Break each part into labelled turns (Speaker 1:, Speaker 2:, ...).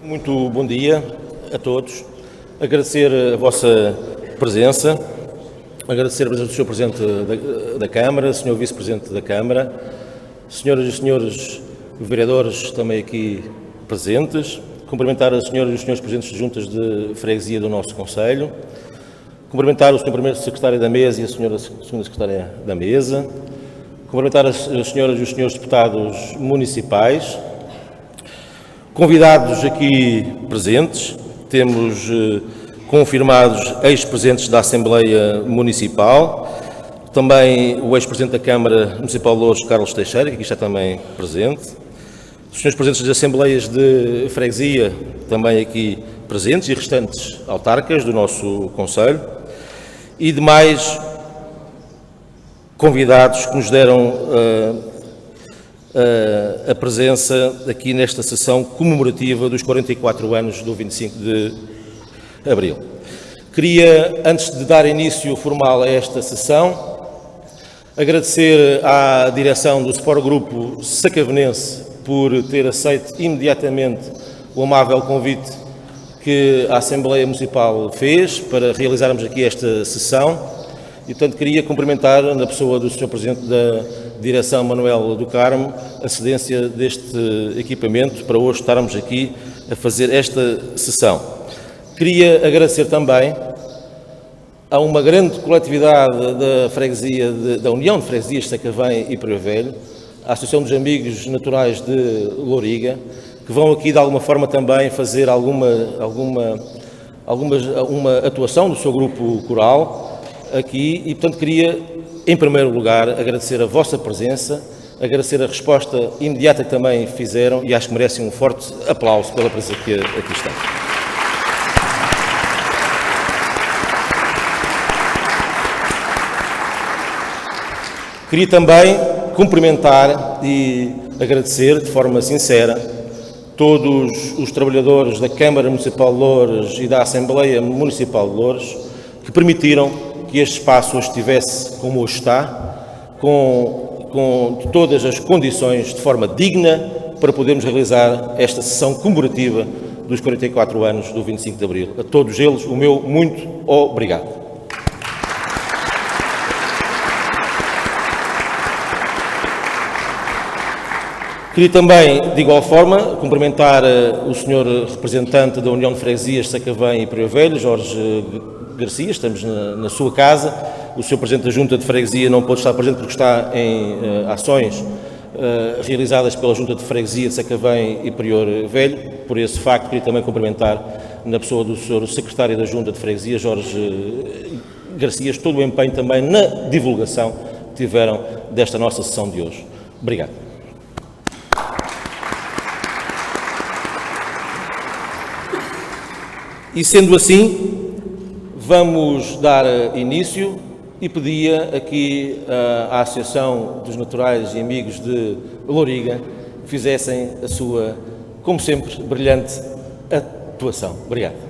Speaker 1: Muito bom dia a todos. Agradecer a vossa presença, agradecer a presença do Sr. Presidente da Câmara, Sr. Vice-Presidente da Câmara, Senhoras e Senhores Vereadores também aqui presentes, cumprimentar as Senhoras e os Senhores Presidentes de Juntas de Freguesia do nosso Conselho, cumprimentar o Sr. Primeiro Secretário da Mesa e a Senhora Segunda Secretária da Mesa, cumprimentar as Senhoras e os Senhores Deputados Municipais, convidados aqui presentes, temos confirmados ex-presidentes da Assembleia Municipal, também o ex-presidente da Câmara Municipal de Loures, Carlos Teixeira, que aqui está também presente, os senhores presidentes das Assembleias de Freguesia, também aqui presentes, e restantes autarcas do nosso Conselho, e demais convidados que nos deram a presença aqui nesta sessão comemorativa dos 44 anos do 25 de Abril. Queria, antes de dar início formal a esta sessão, agradecer à direção do Sport Grupo Sacavenense por ter aceito imediatamente o amável convite que a Assembleia Municipal fez para realizarmos aqui esta sessão. E, portanto, queria cumprimentar, na pessoa do Sr. Presidente da Direção, Manuel do Carmo, a cedência deste equipamento para hoje estarmos aqui a fazer esta sessão. Queria agradecer também a uma grande coletividade da freguesia, da União de Freguesias de Sacavém e Prior Velho, a Associação dos Amigos Naturais de Louriga, que vão aqui de alguma forma também fazer uma atuação do seu grupo coral aqui e, portanto, queria, em primeiro lugar, agradecer a vossa presença, agradecer a resposta imediata que também fizeram e acho que merecem um forte aplauso pela presença que aqui está. Queria também cumprimentar e agradecer de forma sincera todos os trabalhadores da Câmara Municipal de Loures e da Assembleia Municipal de Loures que permitiram que este espaço hoje estivesse como hoje está, com todas as condições de forma digna para podermos realizar esta sessão comemorativa dos 44 anos do 25 de Abril. A todos eles, o meu muito obrigado. Queria também, de igual forma, cumprimentar o Sr. Representante da União de Freguesias de Sacavém e Prior Velho, Jorge Garcia, estamos na sua casa. O Sr. Presidente da Junta de Freguesia não pôde estar presente porque está em ações realizadas pela Junta de Freguesia de Sacavém e Prior Velho. Por esse facto, queria também cumprimentar, na pessoa do Sr. Secretário da Junta de Freguesia, Jorge Garcia, todo o empenho também na divulgação que tiveram desta nossa sessão de hoje. Obrigado. E sendo assim, vamos dar início e pedia aqui à Associação dos Naturais e Amigos de Louriga que fizessem a sua, como sempre, brilhante atuação. Obrigado.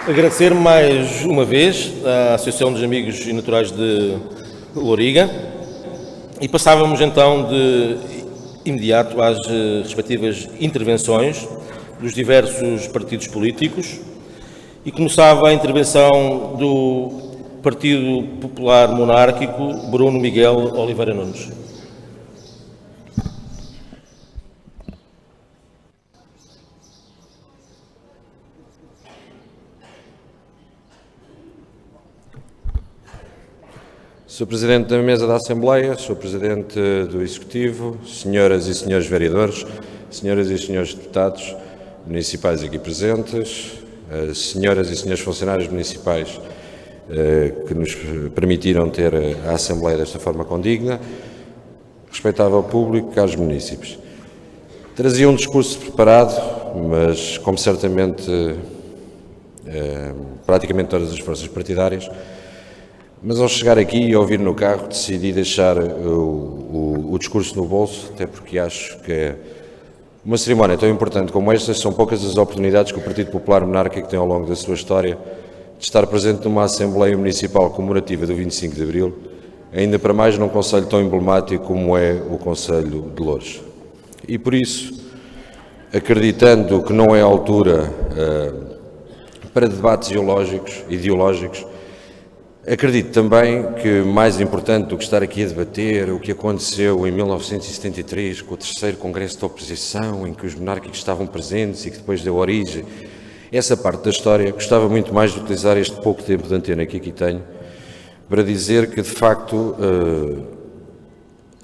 Speaker 1: Agradecer mais uma vez à Associação dos Amigos e Naturais de Louriga e passávamos então de imediato às respectivas intervenções dos diversos partidos políticos e começava a intervenção do Partido Popular Monárquico, Bruno Miguel Oliveira Nunes.
Speaker 2: Sr. Presidente da Mesa da Assembleia, Sr. Presidente do Executivo, Senhoras e Senhores Vereadores, Senhoras e Senhores Deputados municipais aqui presentes, Senhoras e Senhores Funcionários municipais que nos permitiram ter a Assembleia desta forma condigna, respeitável público, caros munícipes. Trazia um discurso preparado, mas como certamente praticamente todas as forças partidárias, mas ao chegar aqui e ouvir no carro, decidi deixar o discurso no bolso, até porque acho que uma cerimónia tão importante como esta são poucas as oportunidades que o Partido Popular Monárquico tem ao longo da sua história de estar presente numa Assembleia Municipal comemorativa do 25 de Abril, ainda para mais num concelho tão emblemático como é o concelho de Loures. E por isso, acreditando que não é a altura para debates ideológicos, acredito também que mais importante do que estar aqui a debater o que aconteceu em 1973 com o terceiro Congresso de Oposição, em que os monárquicos estavam presentes e que depois deu origem, essa parte da história, gostava muito mais de utilizar este pouco tempo de antena que aqui tenho para dizer que, de facto,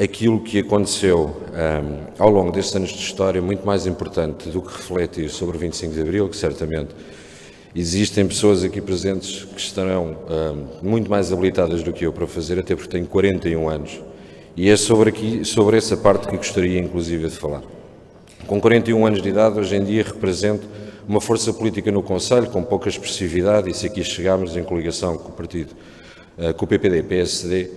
Speaker 2: aquilo que aconteceu ao longo destes anos de história, muito mais importante do que refletir sobre o 25 de Abril, que certamente existem pessoas aqui presentes que estarão muito mais habilitadas do que eu para fazer, até porque tenho 41 anos. E é sobre essa parte que gostaria, inclusive, de falar. Com 41 anos de idade, hoje em dia, represento uma força política no Conselho, com pouca expressividade, e se aqui chegarmos em coligação com o partido, com o PPD-PSD,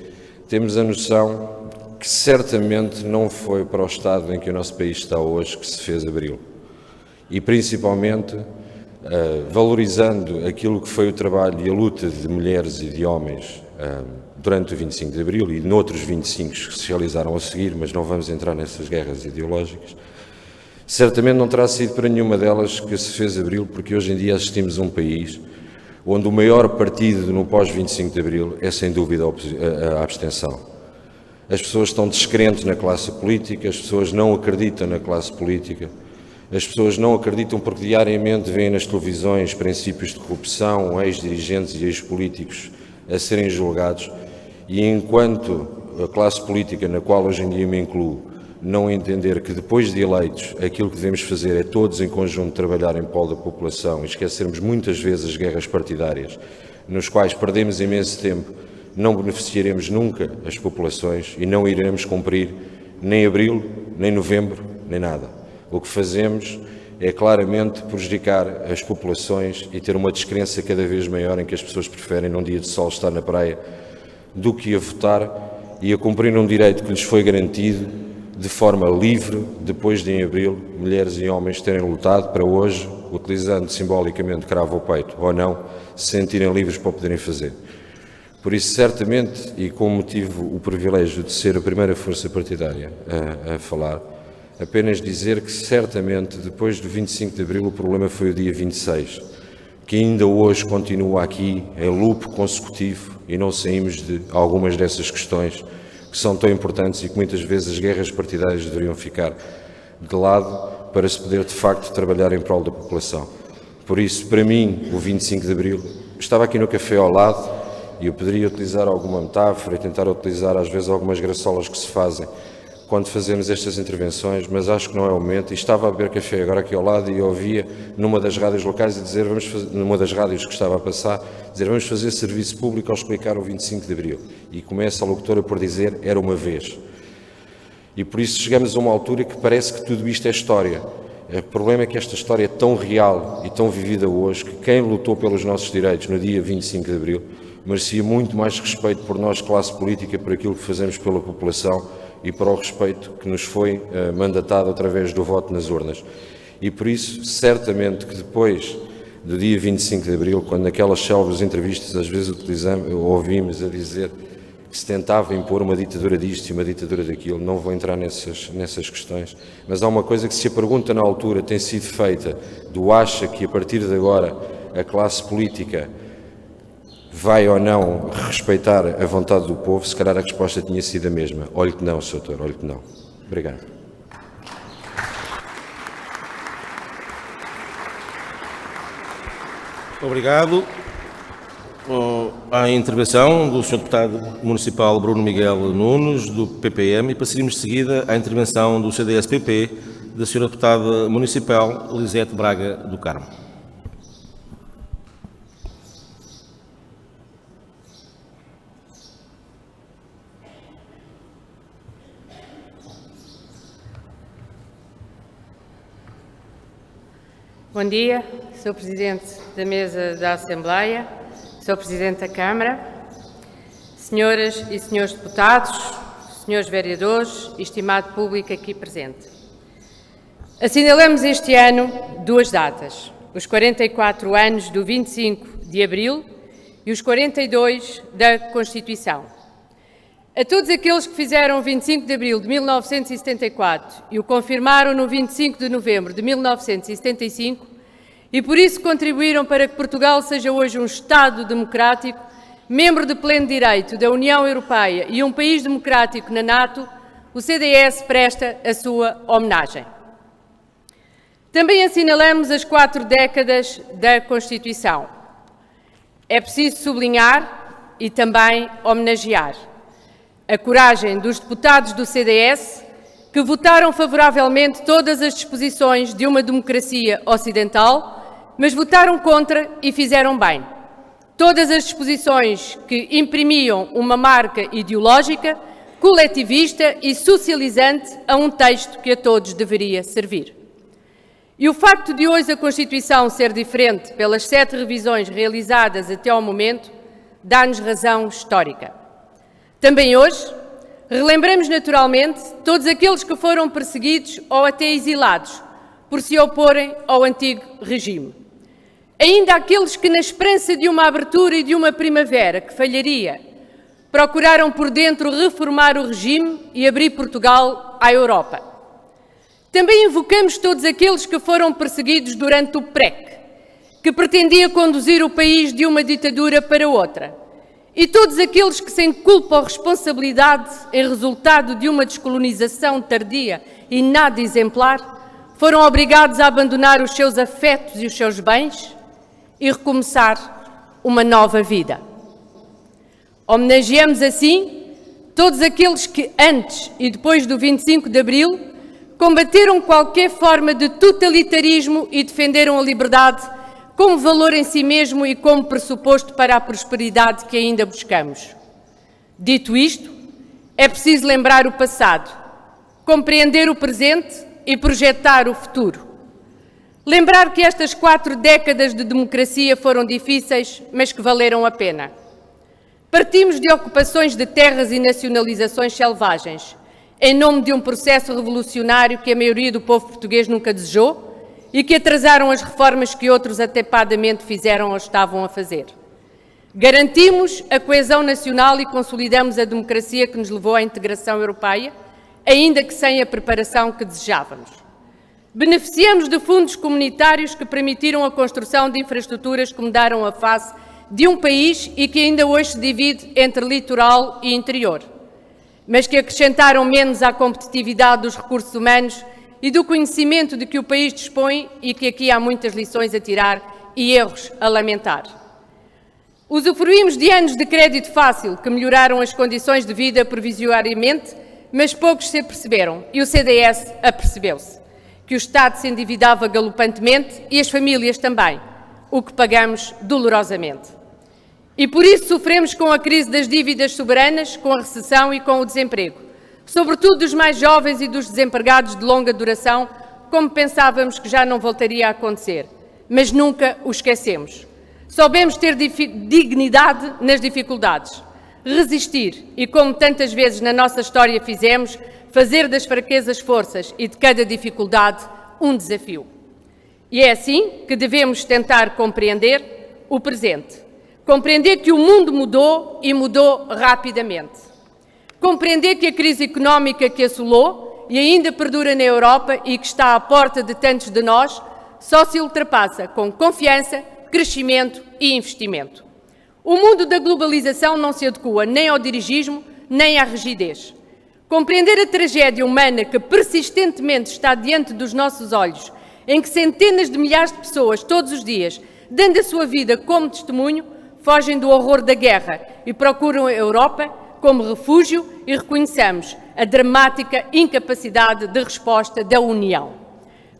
Speaker 2: temos a noção que certamente não foi para o estado em que o nosso país está hoje que se fez Abril. E, principalmente, valorizando aquilo que foi o trabalho e a luta de mulheres e de homens durante o 25 de Abril e noutros 25 que se realizaram a seguir, mas não vamos entrar nessas guerras ideológicas, certamente não terá sido para nenhuma delas que se fez Abril, porque hoje em dia assistimos a um país onde o maior partido no pós-25 de Abril é sem dúvida a abstenção. As pessoas estão descrentes na classe política, as pessoas não acreditam na classe política, as pessoas não acreditam porque diariamente veem nas televisões princípios de corrupção, ex-dirigentes e ex-políticos a serem julgados, e enquanto a classe política na qual hoje em dia me incluo não entender que depois de eleitos aquilo que devemos fazer é todos em conjunto trabalhar em prol da população e esquecermos muitas vezes as guerras partidárias, nos quais perdemos imenso tempo, não beneficiaremos nunca as populações e não iremos cumprir nem Abril, nem Novembro, nem nada. O que fazemos é claramente prejudicar as populações e ter uma descrença cada vez maior em que as pessoas preferem num dia de sol estar na praia do que a votar e a cumprir um direito que lhes foi garantido de forma livre, depois de em Abril, mulheres e homens terem lutado para hoje, utilizando simbolicamente cravo ao peito ou não, se sentirem livres para o poderem fazer. Por isso, certamente, e como tive o privilégio de ser a primeira força partidária a falar, apenas dizer que certamente, depois do 25 de Abril, o problema foi o dia 26, que ainda hoje continua aqui em loop consecutivo e não saímos de algumas dessas questões que são tão importantes e que muitas vezes as guerras partidárias deveriam ficar de lado para se poder de facto trabalhar em prol da população. Por isso, para mim, o 25 de Abril, estava aqui no café ao lado e eu poderia utilizar alguma metáfora e tentar utilizar às vezes algumas graçolas que se fazem quando fazemos estas intervenções, mas acho que não é o momento. E estava a beber café agora aqui ao lado e ouvia numa das rádios locais a dizer, numa das rádios que estava a passar, dizer vamos fazer serviço público ao explicar o 25 de Abril. E começa a locutora por dizer era uma vez. E por isso chegamos a uma altura que parece que tudo isto é história. O problema é que esta história é tão real e tão vivida hoje que quem lutou pelos nossos direitos no dia 25 de Abril merecia muito mais respeito por nós, classe política, por aquilo que fazemos pela população e para o respeito que nos foi mandatado através do voto nas urnas. E por isso, certamente que depois do dia 25 de Abril, quando naquelas célebres entrevistas às vezes ouvimos a dizer que se tentava impor uma ditadura disto e uma ditadura daquilo. Não vou entrar nessas questões, mas há uma coisa que se a pergunta na altura tem sido feita do acha que a partir de agora a classe política vai ou não respeitar a vontade do povo, se calhar a resposta tinha sido a mesma. Olhe que não, Sr. Doutor, olhe que não. Obrigado.
Speaker 1: Obrigado. À intervenção do Sr. Deputado Municipal Bruno Miguel Nunes, do PPM, e passaríamos de seguida à intervenção do CDS-PP, da Sra. Deputada Municipal Lisete Braga do Carmo.
Speaker 3: Bom dia, Sr. Presidente da Mesa da Assembleia, Sr. Presidente da Câmara, Senhoras e Senhores Deputados, Senhores Vereadores e estimado público aqui presente. Assinalamos este ano duas datas, os 44 anos do 25 de Abril e os 42 da Constituição. A todos aqueles que fizeram o 25 de Abril de 1974 e o confirmaram no 25 de Novembro de 1975 e por isso contribuíram para que Portugal seja hoje um Estado democrático, membro de pleno direito da União Europeia e um país democrático na NATO, o CDS presta a sua homenagem. Também assinalamos as 4 décadas da Constituição. É preciso sublinhar e também homenagear a coragem dos deputados do CDS que votaram favoravelmente todas as disposições de uma democracia ocidental, mas votaram contra e fizeram bem. Todas as disposições que imprimiam uma marca ideológica, coletivista e socializante a um texto que a todos deveria servir. E o facto de hoje a Constituição ser diferente pelas 7 revisões realizadas até ao momento dá-nos razão histórica. Também hoje, relembramos naturalmente todos aqueles que foram perseguidos ou até exilados por se oporem ao antigo regime. Ainda aqueles que, na esperança de uma abertura e de uma primavera que falharia, procuraram por dentro reformar o regime e abrir Portugal à Europa. Também invocamos todos aqueles que foram perseguidos durante o PREC, que pretendia conduzir o país de uma ditadura para outra. E todos aqueles que, sem culpa ou responsabilidade em resultado de uma descolonização tardia e nada exemplar, foram obrigados a abandonar os seus afetos e os seus bens e recomeçar uma nova vida. Homenageamos assim todos aqueles que, antes e depois do 25 de Abril, combateram qualquer forma de totalitarismo e defenderam a liberdade como valor em si mesmo e como pressuposto para a prosperidade que ainda buscamos. Dito isto, é preciso lembrar o passado, compreender o presente e projetar o futuro. Lembrar que estas 4 décadas de democracia foram difíceis, mas que valeram a pena. Partimos de ocupações de terras e nacionalizações selvagens, em nome de um processo revolucionário que a maioria do povo português nunca desejou, e que atrasaram as reformas que outros atepadamente fizeram ou estavam a fazer. Garantimos a coesão nacional e consolidamos a democracia que nos levou à integração europeia, ainda que sem a preparação que desejávamos. Beneficiamos de fundos comunitários que permitiram a construção de infraestruturas que mudaram a face de um país e que ainda hoje se divide entre litoral e interior, mas que acrescentaram menos à competitividade dos recursos humanos e do conhecimento de que o país dispõe e que aqui há muitas lições a tirar e erros a lamentar. Usufruímos de anos de crédito fácil que melhoraram as condições de vida provisoriamente, mas poucos se aperceberam e o CDS apercebeu-se que o Estado se endividava galopantemente e as famílias também, o que pagamos dolorosamente. E por isso sofremos com a crise das dívidas soberanas, com a recessão e com o desemprego, sobretudo dos mais jovens e dos desempregados de longa duração, como pensávamos que já não voltaria a acontecer, mas nunca o esquecemos. Soubemos ter dignidade nas dificuldades, resistir e, como tantas vezes na nossa história fizemos, fazer das fraquezas forças e de cada dificuldade um desafio. E é assim que devemos tentar compreender o presente. Compreender que o mundo mudou e mudou rapidamente. Compreender que a crise económica que assolou e ainda perdura na Europa e que está à porta de tantos de nós, só se ultrapassa com confiança, crescimento e investimento. O mundo da globalização não se adequa nem ao dirigismo, nem à rigidez. Compreender a tragédia humana que persistentemente está diante dos nossos olhos, em que centenas de milhares de pessoas, todos os dias, dando a sua vida como testemunho, fogem do horror da guerra e procuram a Europa como refúgio, e reconheçamos a dramática incapacidade de resposta da União.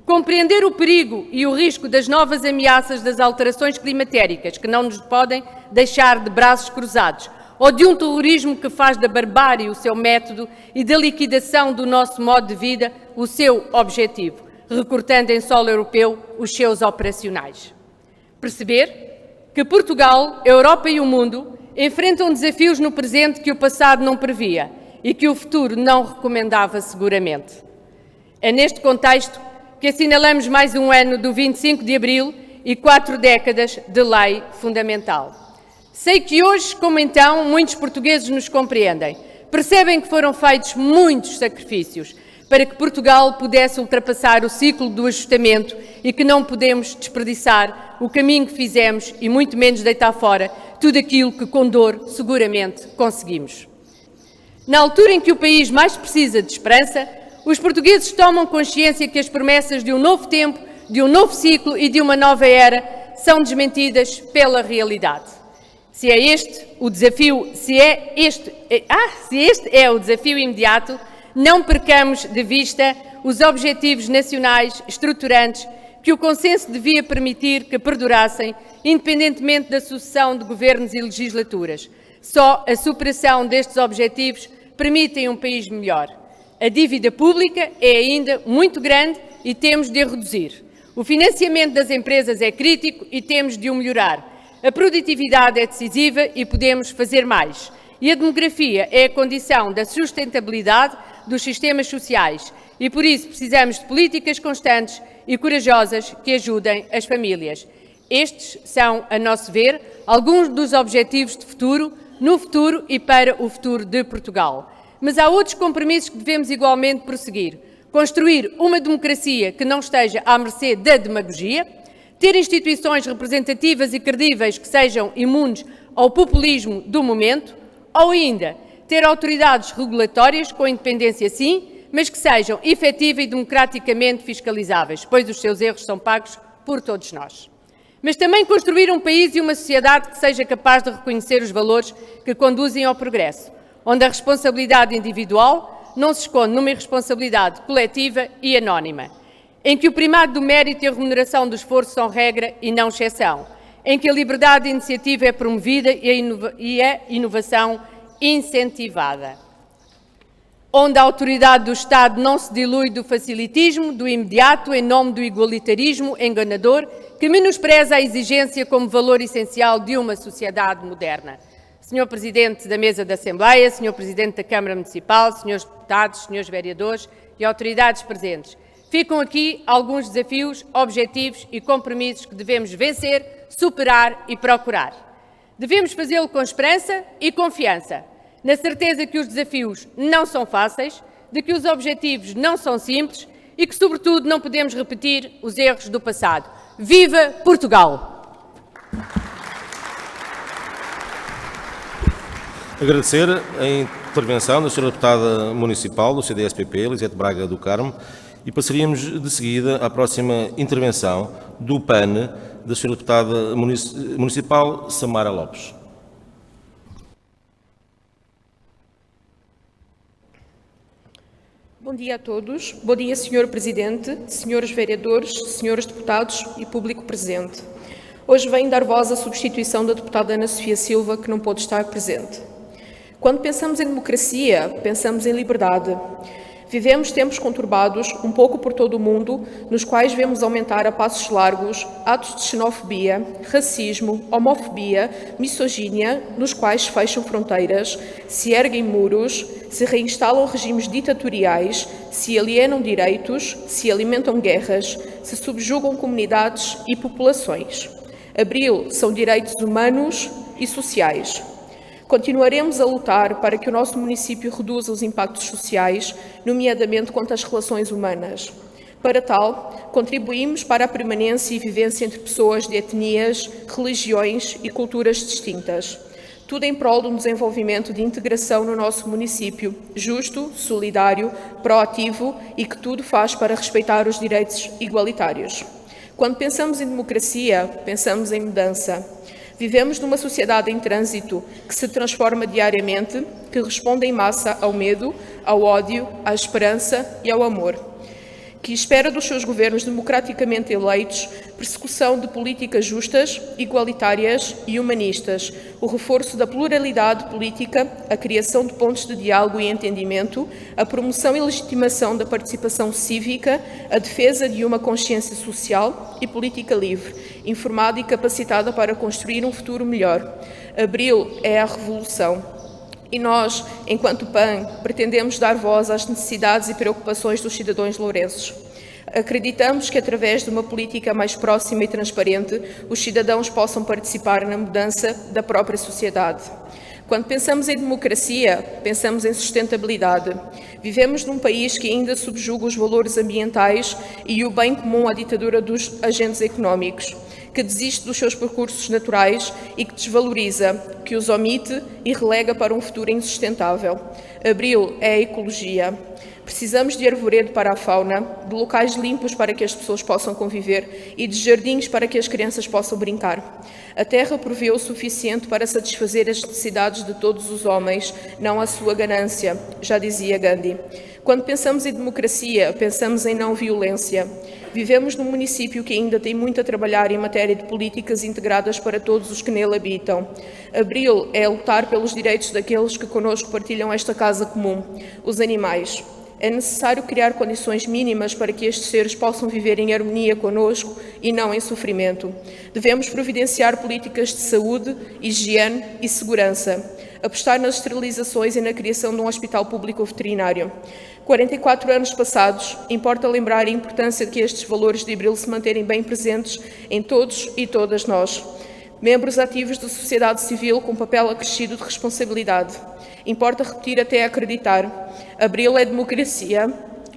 Speaker 3: Compreender o perigo e o risco das novas ameaças das alterações climatéricas, que não nos podem deixar de braços cruzados, ou de um terrorismo que faz da barbárie o seu método e da liquidação do nosso modo de vida o seu objetivo, recortando em solo europeu os seus operacionais. Perceber que Portugal, a Europa e o mundo enfrentam desafios no presente que o passado não previa e que o futuro não recomendava seguramente. É neste contexto que assinalamos mais um ano do 25 de Abril e 4 décadas de lei fundamental. Sei que hoje, como então, muitos portugueses nos compreendem. Percebem que foram feitos muitos sacrifícios para que Portugal pudesse ultrapassar o ciclo do ajustamento e que não podemos desperdiçar o caminho que fizemos e muito menos deitar fora tudo aquilo que com dor seguramente conseguimos. Na altura em que o país mais precisa de esperança, os portugueses tomam consciência que as promessas de um novo tempo, de um novo ciclo e de uma nova era são desmentidas pela realidade. Se este é o desafio imediato, não percamos de vista os objetivos nacionais estruturantes que o consenso devia permitir que perdurassem, independentemente da sucessão de governos e legislaturas. Só a superação destes objetivos permite um país melhor. A dívida pública é ainda muito grande e temos de a reduzir. O financiamento das empresas é crítico e temos de o melhorar. A produtividade é decisiva e podemos fazer mais. E a demografia é a condição da sustentabilidade dos sistemas sociais e, por isso, precisamos de políticas constantes e corajosas que ajudem as famílias. Estes são, a nosso ver, alguns dos objetivos de futuro, no futuro e para o futuro de Portugal. Mas há outros compromissos que devemos igualmente prosseguir. Construir uma democracia que não esteja à mercê da demagogia, ter instituições representativas e credíveis que sejam imunes ao populismo do momento, ou ainda ter autoridades regulatórias com independência sim, mas que sejam efetivas e democraticamente fiscalizáveis, pois os seus erros são pagos por todos nós. Mas também construir um país e uma sociedade que seja capaz de reconhecer os valores que conduzem ao progresso, onde a responsabilidade individual não se esconde numa irresponsabilidade coletiva e anónima, em que o primado do mérito e a remuneração do esforço são regra e não exceção, em que a liberdade de iniciativa é promovida e a inovação incentivada, onde a autoridade do Estado não se dilui do facilitismo, do imediato, em nome do igualitarismo enganador, que menospreza a exigência como valor essencial de uma sociedade moderna. Sr. Presidente da Mesa da Assembleia, Sr. Presidente da Câmara Municipal, Srs. Deputados, Srs. Vereadores e autoridades presentes, ficam aqui alguns desafios, objetivos e compromissos que devemos vencer, superar e procurar. Devemos fazê-lo com esperança e confiança, na certeza que os desafios não são fáceis, de que os objetivos não são simples e que, sobretudo, não podemos repetir os erros do passado. Viva Portugal!
Speaker 1: Agradecer a intervenção da Sra. Deputada Municipal do CDS-PP, Elisete Braga do Carmo, e passaríamos de seguida à próxima intervenção do PAN, da Sra. Deputada Municipal Samara Lopes.
Speaker 4: Bom dia a todos. Bom dia, Sr. Presidente, Srs. Vereadores, Srs. Deputados e público presente. Hoje venho dar voz à substituição da deputada Ana Sofia Silva, que não pôde estar presente. Quando pensamos em democracia, pensamos em liberdade. Vivemos tempos conturbados, um pouco por todo o mundo, nos quais vemos aumentar a passos largos atos de xenofobia, racismo, homofobia, misoginia, nos quais se fecham fronteiras, se erguem muros, se reinstalam regimes ditatoriais, se alienam direitos, se alimentam guerras, se subjugam comunidades e populações. Abril são direitos humanos e sociais. Continuaremos a lutar para que o nosso município reduza os impactos sociais, nomeadamente quanto às relações humanas. Para tal, contribuímos para a permanência e vivência entre pessoas de etnias, religiões e culturas distintas. Tudo em prol de um desenvolvimento de integração no nosso município, justo, solidário, proativo e que tudo faz para respeitar os direitos igualitários. Quando pensamos em democracia, pensamos em mudança. Vivemos numa sociedade em trânsito que se transforma diariamente, que responde em massa ao medo, ao ódio, à esperança e ao amor, que espera dos seus governos democraticamente eleitos persecução de políticas justas, igualitárias e humanistas, o reforço da pluralidade política, a criação de pontos de diálogo e entendimento, a promoção e legitimação da participação cívica, a defesa de uma consciência social e política livre, informada e capacitada para construir um futuro melhor. Abril é a revolução. E nós, enquanto PAN, pretendemos dar voz às necessidades e preocupações dos cidadãos lourenços. Acreditamos que, através de uma política mais próxima e transparente, os cidadãos possam participar na mudança da própria sociedade. Quando pensamos em democracia, pensamos em sustentabilidade. Vivemos num país que ainda subjuga os valores ambientais e o bem comum à ditadura dos agentes económicos, que desiste dos seus percursos naturais e que desvaloriza, que os omite e relega para um futuro insustentável. Abril é a ecologia. Precisamos de arvoredo para a fauna, de locais limpos para que as pessoas possam conviver e de jardins para que as crianças possam brincar. A terra provê o suficiente para satisfazer as necessidades de todos os homens, não a sua ganância, já dizia Gandhi. Quando pensamos em democracia, pensamos em não violência. Vivemos num município que ainda tem muito a trabalhar em matéria de políticas integradas para todos os que nele habitam. Abril é lutar pelos direitos daqueles que connosco partilham esta casa comum, os animais. É necessário criar condições mínimas para que estes seres possam viver em harmonia conosco e não em sofrimento. Devemos providenciar políticas de saúde, higiene e segurança. Apostar nas esterilizações e na criação de um hospital público veterinário. 44 anos passados, importa lembrar a importância de que estes valores de Abril se manterem bem presentes em todos e todas nós. Membros ativos da sociedade civil com papel acrescido de responsabilidade. Importa repetir até acreditar. Abril é democracia,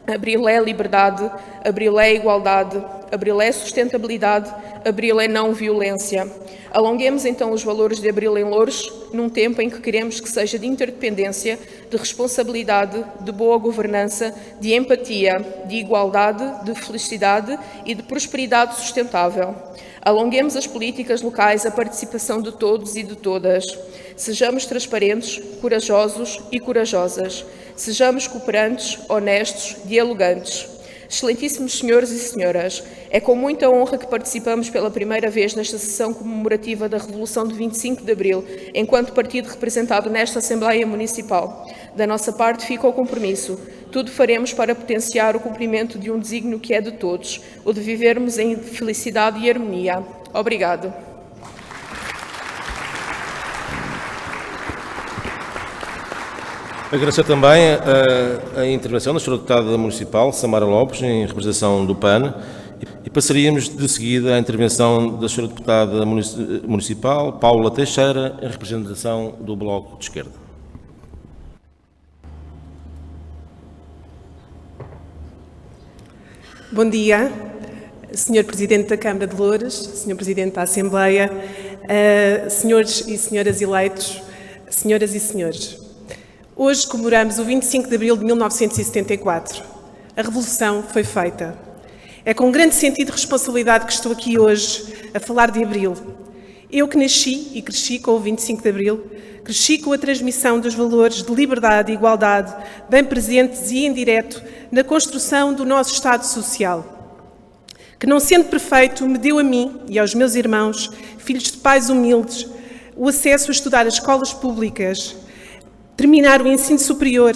Speaker 4: Abril é liberdade, Abril é igualdade, Abril é sustentabilidade, Abril é não violência. Alonguemos então os valores de Abril em Loures, num tempo em que queremos que seja de interdependência, de responsabilidade, de boa governança, de empatia, de igualdade, de felicidade e de prosperidade sustentável. Alonguemos as políticas locais, a participação de todos e de todas. Sejamos transparentes, corajosos e corajosas. Sejamos cooperantes, honestos, dialogantes. Excelentíssimos senhores e senhoras, é com muita honra que participamos pela primeira vez nesta sessão comemorativa da Revolução de 25 de Abril, enquanto partido representado nesta Assembleia Municipal. Da nossa parte fica o compromisso. Tudo faremos para potenciar o cumprimento de um desígnio que é de todos, o de vivermos em felicidade e harmonia. Obrigado.
Speaker 1: Agradecer também a intervenção da Sra. Deputada Municipal, Samara Lopes, em representação do PAN, e passaríamos de seguida à intervenção da Sra. Deputada Municipal, Paula Teixeira, em representação do Bloco de Esquerda.
Speaker 5: Bom dia, Sr. Presidente da Câmara de Loures, Sr. Presidente da Assembleia, senhores e senhoras eleitos, senhoras e senhores. Hoje comemoramos o 25 de Abril de 1974. A Revolução foi feita. É com grande sentido de responsabilidade que estou aqui hoje a falar de Abril. Eu que nasci e cresci com o 25 de Abril, cresci com a transmissão dos valores de liberdade e igualdade, bem presentes e em direto na construção do nosso Estado Social, que, não sendo perfeito, me deu a mim e aos meus irmãos, filhos de pais humildes, o acesso a estudar as escolas públicas, terminar o ensino superior,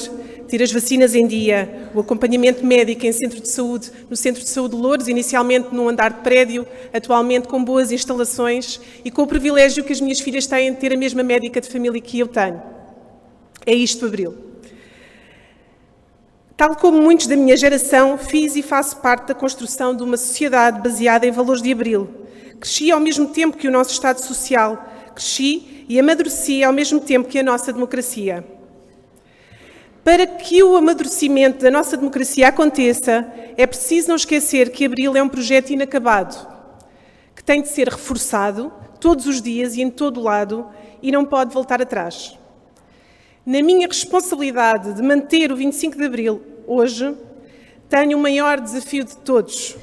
Speaker 5: ter as vacinas em dia, o acompanhamento médico em centro de saúde, no Centro de Saúde de Loures, inicialmente num andar de prédio, atualmente com boas instalações e com o privilégio que as minhas filhas têm de ter a mesma médica de família que eu tenho. É isto, Abril. Tal como muitos da minha geração, fiz e faço parte da construção de uma sociedade baseada em valores de Abril. Cresci ao mesmo tempo que o nosso Estado Social, cresci e amadureci ao mesmo tempo que a nossa democracia. Para que o amadurecimento da nossa democracia aconteça, é preciso não esquecer que Abril é um projeto inacabado, que tem de ser reforçado todos os dias e em todo o lado e não pode voltar atrás. Na minha responsabilidade de manter o 25 de Abril hoje, tenho o maior desafio de todos.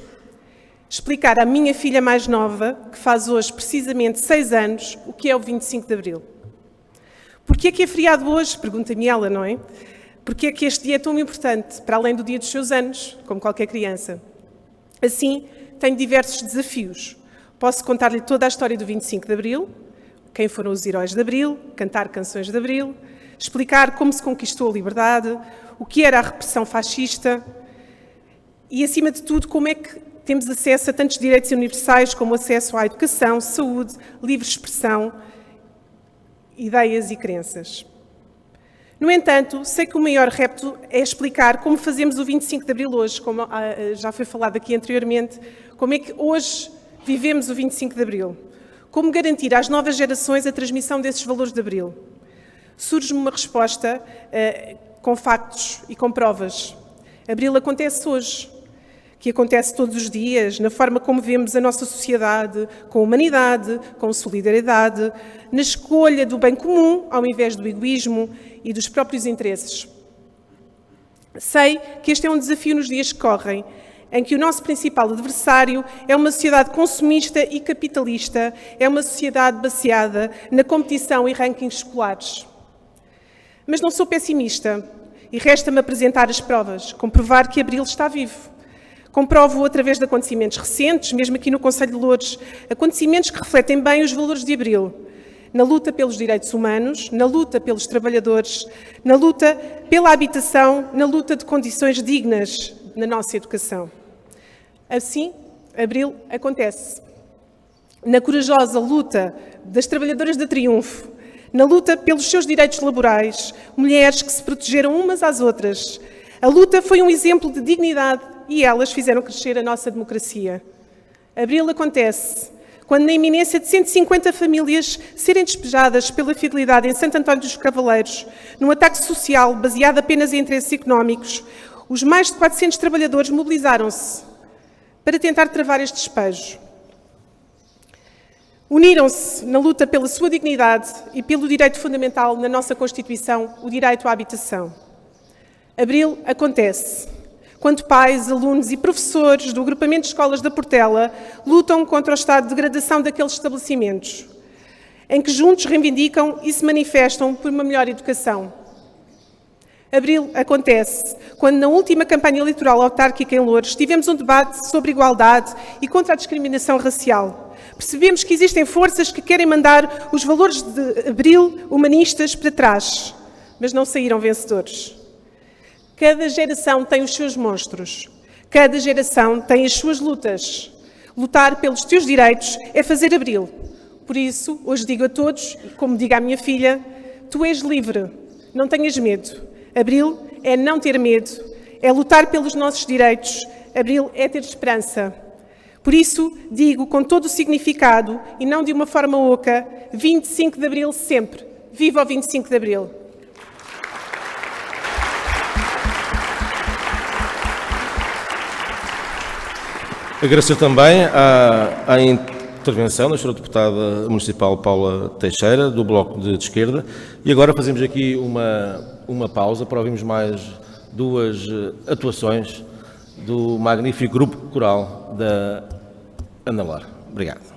Speaker 5: Explicar à minha filha mais nova, que faz hoje precisamente 6 anos, o que é o 25 de Abril. Porquê é que é feriado hoje? Pergunta-me ela, não é? Porquê é que este dia é tão importante, para além do dia dos seus anos, como qualquer criança? Assim, tenho diversos desafios. Posso contar-lhe toda a história do 25 de Abril, quem foram os heróis de Abril, cantar canções de Abril, explicar como se conquistou a liberdade, o que era a repressão fascista e, acima de tudo, como é que temos acesso a tantos direitos universais como acesso à educação, saúde, livre expressão, ideias e crenças. No entanto, sei que o maior repto é explicar como fazemos o 25 de Abril hoje, como já foi falado aqui anteriormente, como é que hoje vivemos o 25 de Abril, como garantir às novas gerações a transmissão desses valores de Abril. Surge-me uma resposta com factos e com provas. Abril acontece hoje, que acontece todos os dias, na forma como vemos a nossa sociedade, com humanidade, com solidariedade, na escolha do bem comum, ao invés do egoísmo e dos próprios interesses. Sei que este é um desafio nos dias que correm, em que o nosso principal adversário é uma sociedade consumista e capitalista, é uma sociedade baseada na competição e rankings escolares. Mas não sou pessimista e resta-me apresentar as provas, comprovar que Abril está vivo. Comprovo através de acontecimentos recentes, mesmo aqui no Conselho de Loures, acontecimentos que refletem bem os valores de Abril, na luta pelos direitos humanos, na luta pelos trabalhadores, na luta pela habitação, na luta de condições dignas na nossa educação. Assim, Abril acontece. Na corajosa luta das trabalhadoras da Triunfo, na luta pelos seus direitos laborais, mulheres que se protegeram umas às outras. A luta foi um exemplo de dignidade e elas fizeram crescer a nossa democracia. Abril acontece quando, na iminência de 150 famílias serem despejadas pela fidelidade em Santo António dos Cavaleiros, num ataque social baseado apenas em interesses económicos, os mais de 400 trabalhadores mobilizaram-se para tentar travar este despejo. Uniram-se na luta pela sua dignidade e pelo direito fundamental na nossa Constituição, o direito à habitação. Abril acontece quando pais, alunos e professores do agrupamento de escolas da Portela lutam contra o estado de degradação daqueles estabelecimentos, em que juntos reivindicam e se manifestam por uma melhor educação. Abril acontece quando, na última campanha eleitoral autárquica em Loures, tivemos um debate sobre igualdade e contra a discriminação racial. Percebemos que existem forças que querem mandar os valores de Abril humanistas para trás, mas não saíram vencedores. Cada geração tem os seus monstros. Cada geração tem as suas lutas. Lutar pelos teus direitos é fazer Abril. Por isso, hoje digo a todos, e como digo à minha filha, tu és livre, não tenhas medo. Abril é não ter medo, é lutar pelos nossos direitos. Abril é ter esperança. Por isso, digo com todo o significado, e não de uma forma oca, 25 de Abril sempre. Viva o 25 de Abril!
Speaker 1: Agradecer também à intervenção da Sra. Deputada Municipal Paula Teixeira, do Bloco de Esquerda. E agora fazemos aqui uma pausa para ouvirmos mais 2 atuações do magnífico grupo coral da Andalar. Obrigado.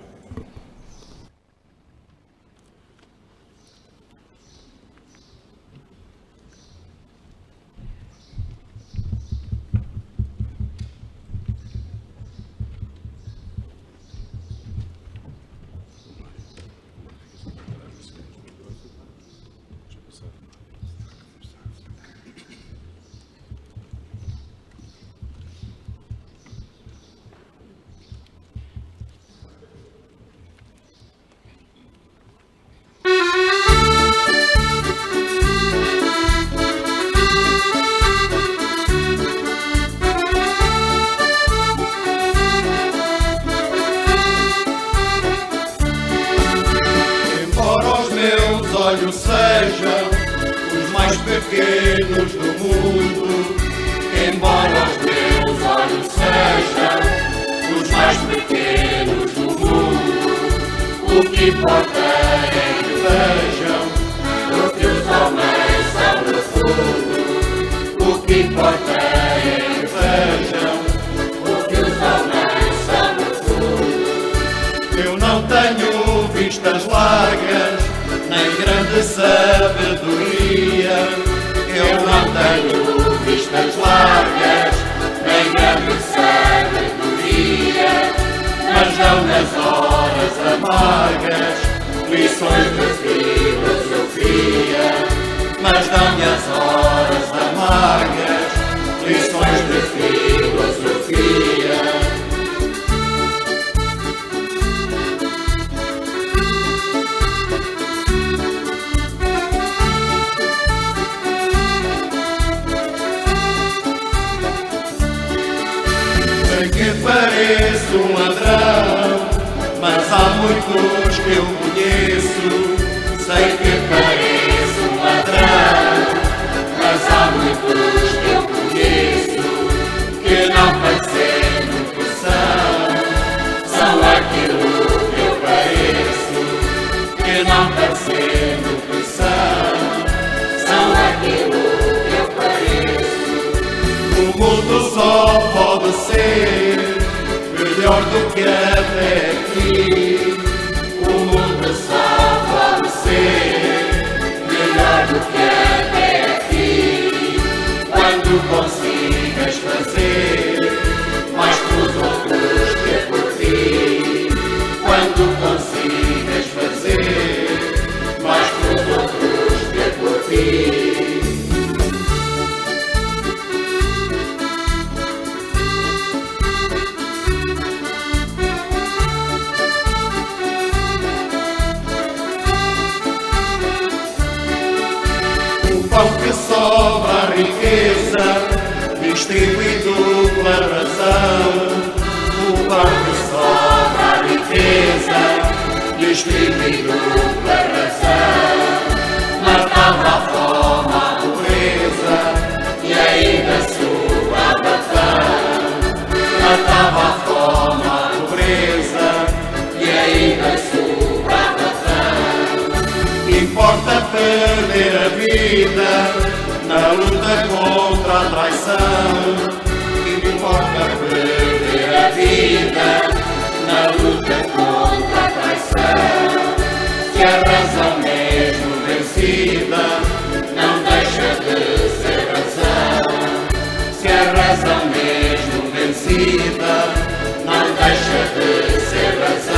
Speaker 6: olhos sejam os mais pequenos do mundo. Embora os meus olhos sejam os mais pequenos do mundo, o que importa é que vejam o que os homens são no fundo. O que importa é que vejam o que os homens são no fundo. Eu não tenho vistas largas, nem grande sabedoria. Eu não tenho vistas largas, nem grande sabedoria, mas dão nas horas amargas lições de filosofia. Mas dão-me as horas amargas lições de filosofia. Sei que pareço um ladrão, mas há muitos que eu conheço. Sei que pareço um ladrão, mas há muitos que eu conheço que não parecendo que são aquilo que eu pareço. Que não parecendo que são aquilo que eu pareço. O mundo só pode ser melhor do que até aqui. O mundo só pode ser melhor do que até aqui. Quando consigas fazer mais pelos outros que por ti. Quando consigas fazer mais pelos outros que por ti. O pão que sobra a riqueza, distribuído pela razão. O pão que sobra a riqueza, distribuído pela razão. Matava a fome, a pobreza e ainda sobrava pão. Matava a fome, a pobreza e ainda sobrava pão. Importa perder a vida na luta contra a traição. Importa perder a vida na luta contra a traição. Se a razão mesmo vencida não deixa de ser razão. Se a razão mesmo vencida não deixa de ser razão.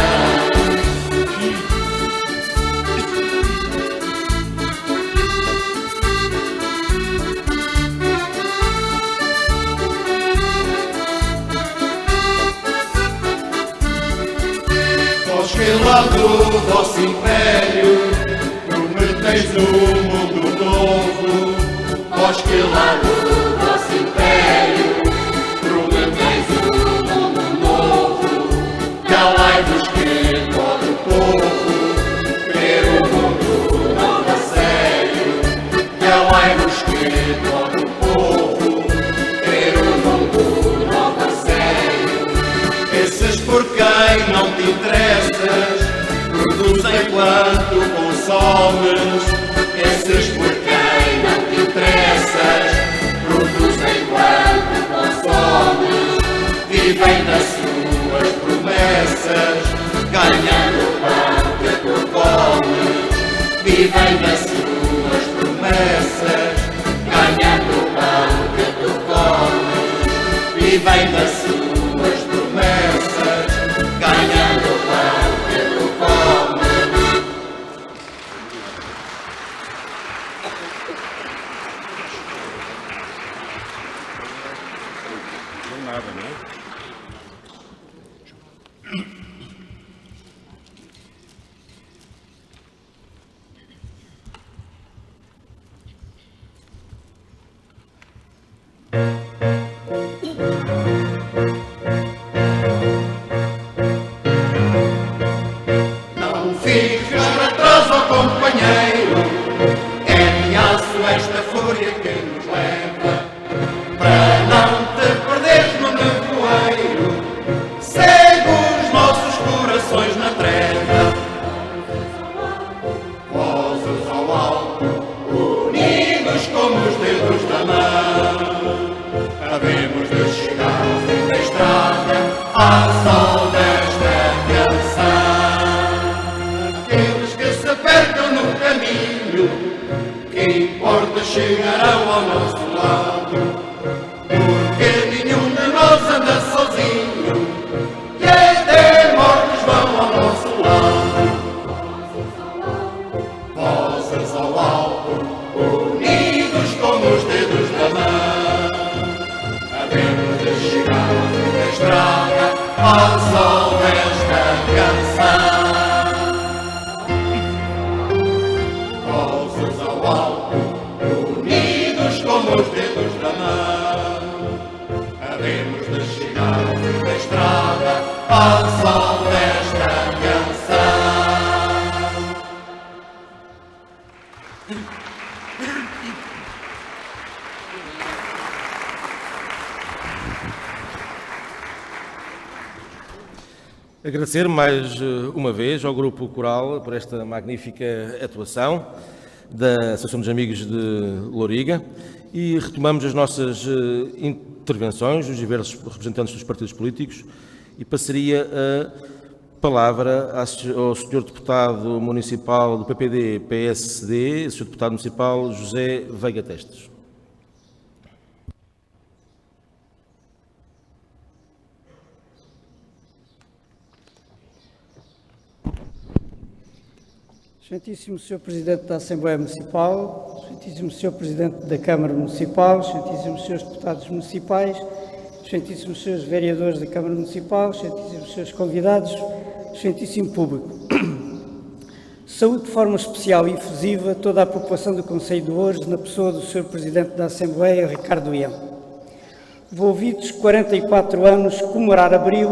Speaker 6: Que lá do vosso império prometeis um mundo novo. Vós que lá do vosso império prometeis um mundo novo. Calai-vos que todo o povo quer um mundo novo a sério. Calai-vos que todo o povo quer um mundo novo a sério. Esses por quem não te interessas produzem quanto consomes. Esses por quem não te interessas produzem quanto consomes. Vivem das suas promessas, ganhando o pão que tu comes. Vivem das suas promessas, ganhando o pão que tu comes. Vivem das suas promessas, ganhando o pão que tu comes.
Speaker 7: Não nada, né?
Speaker 6: terra, vozes ao alto, unidos como os dedos da mão. Havemos de chegar ao fim da estrada, ao sol desta canção. Aqueles que se perdem no caminho, que importa chegarão ao nosso lado, porque nenhum de nós anda sozinho, e até mortos vão ao nosso lado. Vozes ao alto, unidos como os dedos da mão. Havemos de chegar ao fim da estrada, ao sol desta canção. Vozes ao alto, unidos como os dedos da mão. Havemos de chegar ao fim da estrada, ao sol desta canção.
Speaker 1: Agradecer mais uma vez ao Grupo Coral por esta magnífica atuação da Associação dos Amigos de Louriga e retomamos as nossas intervenções, os diversos representantes dos partidos políticos, e passaria a palavra ao Sr. Deputado Municipal do PPD-PSD, Sr. Deputado Municipal José Veiga Testes.
Speaker 8: Excelentíssimo Sr. Presidente da Assembleia Municipal, Excelentíssimo Sr. Presidente da Câmara Municipal, Excelentíssimos Srs. Deputados Municipais, Excelentíssimos Srs. Vereadores da Câmara Municipal, Excelentíssimos Srs. Convidados, Excelentíssimo Público. Saúdo de forma especial e efusiva toda a população do Concelho de Oures, na pessoa do Sr. Presidente da Assembleia, Ricardo Ião. Envolvidos 44 anos, comemorar Abril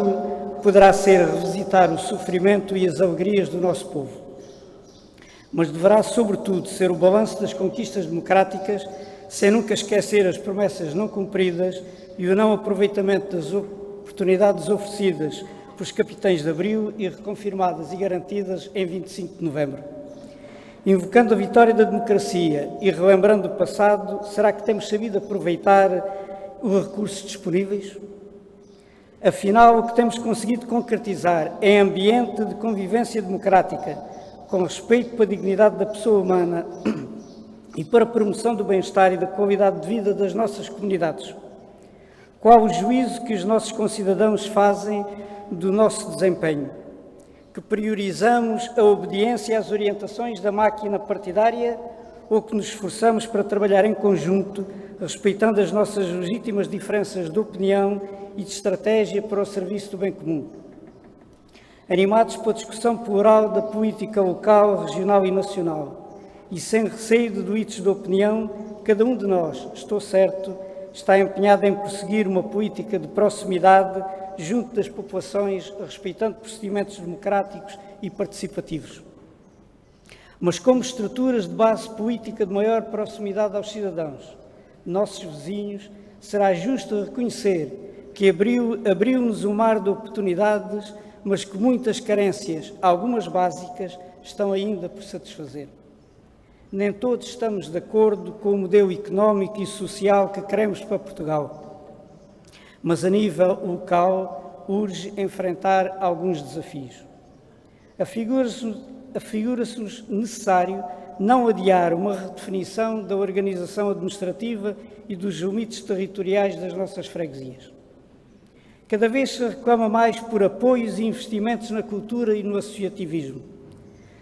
Speaker 8: poderá ser revisitar o sofrimento e as alegrias do nosso povo. Mas deverá, sobretudo, ser o balanço das conquistas democráticas, sem nunca esquecer as promessas não cumpridas e o não aproveitamento das oportunidades oferecidas pelos capitães de Abril e reconfirmadas e garantidas em 25 de novembro. Invocando a vitória da democracia e relembrando o passado, será que temos sabido aproveitar os recursos disponíveis? Afinal, o que temos conseguido concretizar é ambiente de convivência democrática, com respeito pela dignidade da pessoa humana e para a promoção do bem-estar e da qualidade de vida das nossas comunidades. Qual o juízo que os nossos concidadãos fazem do nosso desempenho? Que priorizamos a obediência às orientações da máquina partidária ou que nos esforçamos para trabalhar em conjunto, respeitando as nossas legítimas diferenças de opinião e de estratégia para o serviço do bem comum? Animados pela discussão plural da política local, regional e nacional, e sem receio de duídos de opinião, cada um de nós, estou certo, está empenhado em prosseguir uma política de proximidade junto das populações, respeitando procedimentos democráticos e participativos. Mas como estruturas de base política de maior proximidade aos cidadãos, nossos vizinhos, será justo reconhecer que abriu-nos um mar de oportunidades, mas que muitas carências, algumas básicas, estão ainda por satisfazer. Nem todos estamos de acordo com o modelo económico e social que queremos para Portugal, mas a nível local urge enfrentar alguns desafios. Afigura-se-nos necessário não adiar uma redefinição da organização administrativa e dos limites territoriais das nossas freguesias. Cada vez se reclama mais por apoios e investimentos na cultura e no associativismo.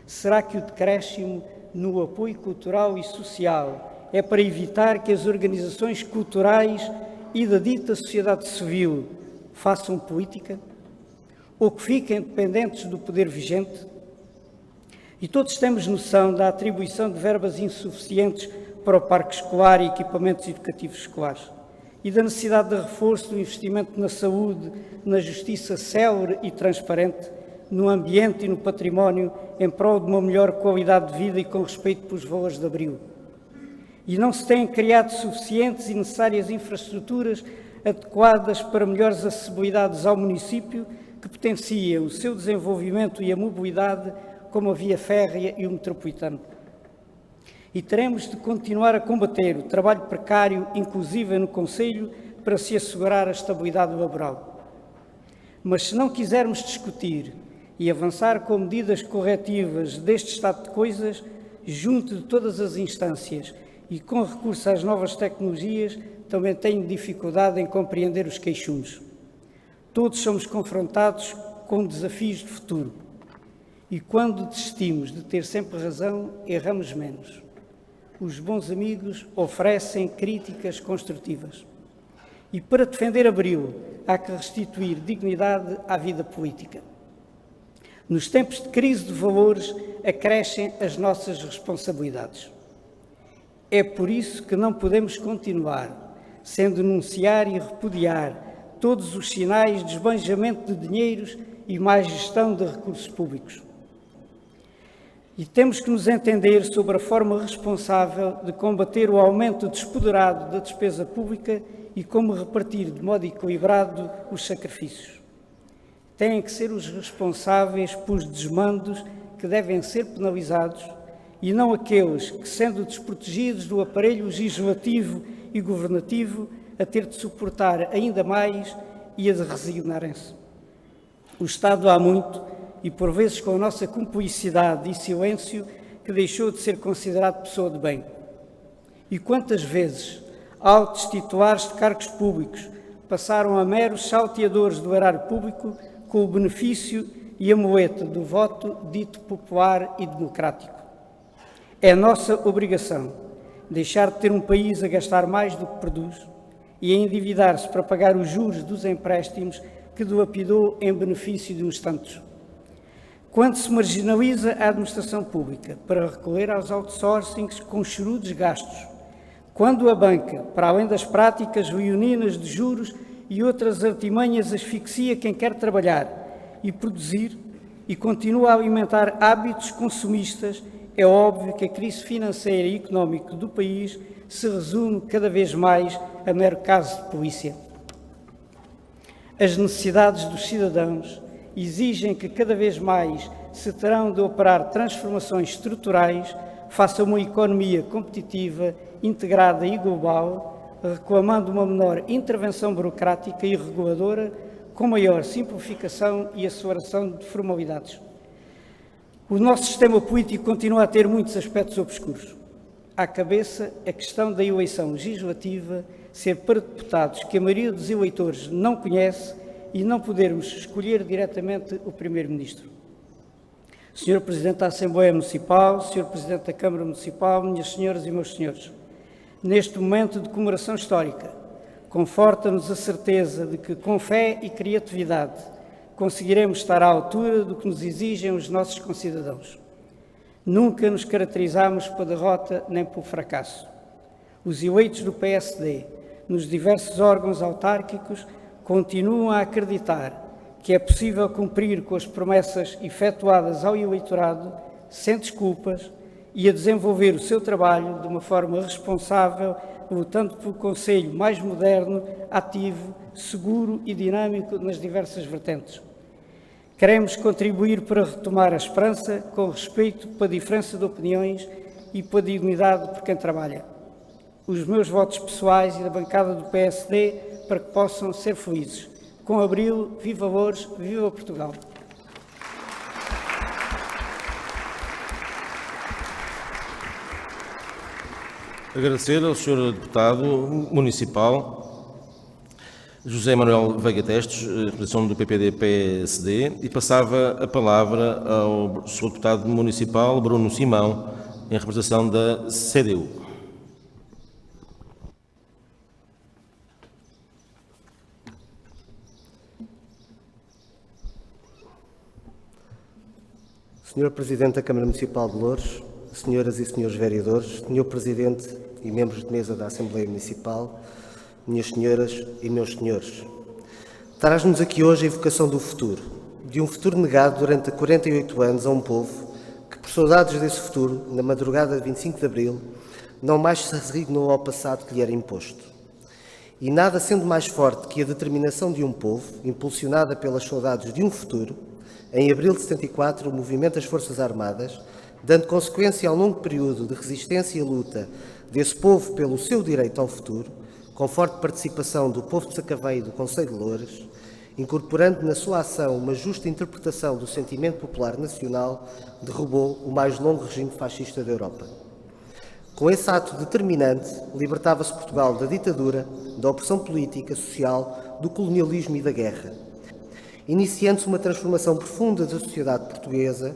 Speaker 8: Será que o decréscimo no apoio cultural e social é para evitar que as organizações culturais e da dita sociedade civil façam política? Ou que fiquem dependentes do poder vigente? E todos temos noção da atribuição de verbas insuficientes para o parque escolar e equipamentos educativos escolares, e da necessidade de reforço do investimento na saúde, na justiça célere e transparente, no ambiente e no património, em prol de uma melhor qualidade de vida e com respeito pelos valores de Abril. E não se têm criado suficientes e necessárias infraestruturas adequadas para melhores acessibilidades ao município, que potencia o seu desenvolvimento e a mobilidade, como a via férrea e o metropolitano. E teremos de continuar a combater o trabalho precário, inclusive no Conselho, para se assegurar a estabilidade laboral. Mas se não quisermos discutir e avançar com medidas corretivas deste estado de coisas, junto de todas as instâncias e com recurso às novas tecnologias, também tenho dificuldade em compreender os queixumes. Todos somos confrontados com desafios de futuro e quando desistimos de ter sempre razão, erramos menos. Os bons amigos oferecem críticas construtivas. E para defender Abril, há que restituir dignidade à vida política. Nos tempos de crise de valores, acrescem as nossas responsabilidades. É por isso que não podemos continuar, sem denunciar e repudiar todos os sinais de esbanjamento de dinheiros e má gestão de recursos públicos. E temos que nos entender sobre a forma responsável de combater o aumento despoderado da despesa pública e como repartir de modo equilibrado os sacrifícios. Têm que ser os responsáveis pelos desmandos que devem ser penalizados e não aqueles que, sendo desprotegidos do aparelho legislativo e governativo, a ter de suportar ainda mais e a de resignarem-se. O Estado há muito, e por vezes com a nossa cumplicidade e silêncio, que deixou de ser considerado pessoa de bem. E quantas vezes altos titulares de cargos públicos passaram a meros salteadores do erário público com o benefício e a moeta do voto dito popular e democrático. É nossa obrigação deixar de ter um país a gastar mais do que produz e a endividar-se para pagar os juros dos empréstimos que dilapidou em benefício de uns tantos. Quando se marginaliza a administração pública para recorrer aos outsourcings com chorudos gastos, quando a banca, para além das práticas leoninas de juros e outras artimanhas, asfixia quem quer trabalhar e produzir e continua a alimentar hábitos consumistas, é óbvio que a crise financeira e económica do país se resume cada vez mais a mero caso de polícia. As necessidades dos cidadãos exigem que cada vez mais se terão de operar transformações estruturais face a uma economia competitiva, integrada e global, reclamando uma menor intervenção burocrática e reguladora, com maior simplificação e aceleração de formalidades. O nosso sistema político continua a ter muitos aspectos obscuros. À cabeça, a questão da eleição legislativa ser para deputados que a maioria dos eleitores não conhece e não podermos escolher diretamente o Primeiro-Ministro. Sr. Presidente da Assembleia Municipal, Sr. Presidente da Câmara Municipal, minhas senhoras e meus senhores, neste momento de comemoração histórica, conforta-nos a certeza de que, com fé e criatividade, conseguiremos estar à altura do que nos exigem os nossos concidadãos. Nunca nos caracterizamos pela derrota nem pelo fracasso. Os eleitos do PSD, nos diversos órgãos autárquicos, continuam a acreditar que é possível cumprir com as promessas efetuadas ao eleitorado, sem desculpas, e a desenvolver o seu trabalho de uma forma responsável, lutando pelo Conselho mais moderno, ativo, seguro e dinâmico nas diversas vertentes. Queremos contribuir para retomar a esperança com respeito pela diferença de opiniões e pela dignidade por quem trabalha. Os meus votos pessoais e da bancada do PSD para que possam ser felizes. Com Abril, viva Loures, viva Portugal.
Speaker 1: Agradecer ao Sr. Deputado Municipal José Manuel Veiga Testos, representação do PPD-PSD, e passava a palavra ao Sr. Deputado Municipal Bruno Simão, em representação da CDU.
Speaker 9: Senhor Presidente da Câmara Municipal de Loures, senhoras e senhores vereadores, Senhor Presidente e membros de mesa da Assembleia Municipal, minhas senhoras e meus senhores, traz-nos aqui hoje a evocação do futuro, de um futuro negado durante 48 anos a um povo que, por saudades desse futuro, na madrugada de 25 de Abril, não mais se resignou ao passado que lhe era imposto. E nada sendo mais forte que a determinação de um povo, impulsionada pelas saudades de um futuro, em abril de 74, o movimento das Forças Armadas, dando consequência ao longo período de resistência e luta desse povo pelo seu direito ao futuro, com forte participação do povo de Sacavém e do Conselho de Loures, incorporando na sua ação uma justa interpretação do sentimento popular nacional, derrubou o mais longo regime fascista da Europa. Com esse ato determinante, libertava-se Portugal da ditadura, da opressão política, social, do colonialismo e da guerra, iniciando-se uma transformação profunda da sociedade portuguesa,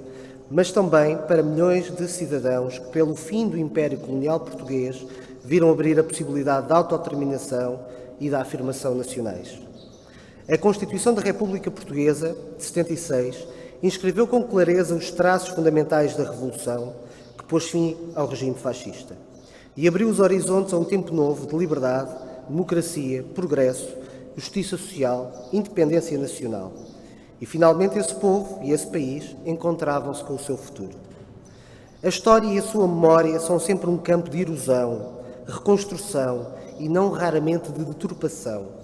Speaker 9: mas também para milhões de cidadãos que, pelo fim do Império Colonial Português, viram abrir a possibilidade da autodeterminação e da afirmação nacionais. A Constituição da República Portuguesa, de 76, inscreveu com clareza os traços fundamentais da Revolução, que pôs fim ao regime fascista, e abriu os horizontes a um tempo novo de liberdade, democracia, progresso, justiça social, independência nacional. E, finalmente, esse povo e esse país encontravam-se com o seu futuro. A história e a sua memória são sempre um campo de erosão, reconstrução e não raramente de deturpação.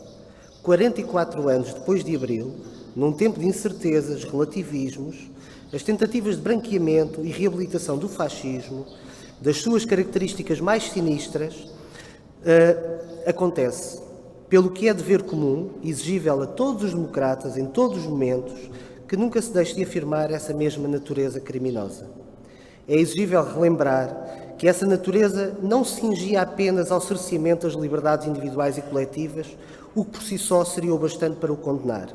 Speaker 9: 44 anos depois de Abril, num tempo de incertezas, relativismos, as tentativas de branqueamento e reabilitação do fascismo, das suas características mais sinistras, acontece, pelo que é dever comum, exigível a todos os democratas, em todos os momentos, que nunca se deixe de afirmar essa mesma natureza criminosa. É exigível relembrar que essa natureza não se cingia apenas ao cerceamento das liberdades individuais e coletivas, o que por si só seria o bastante para o condenar,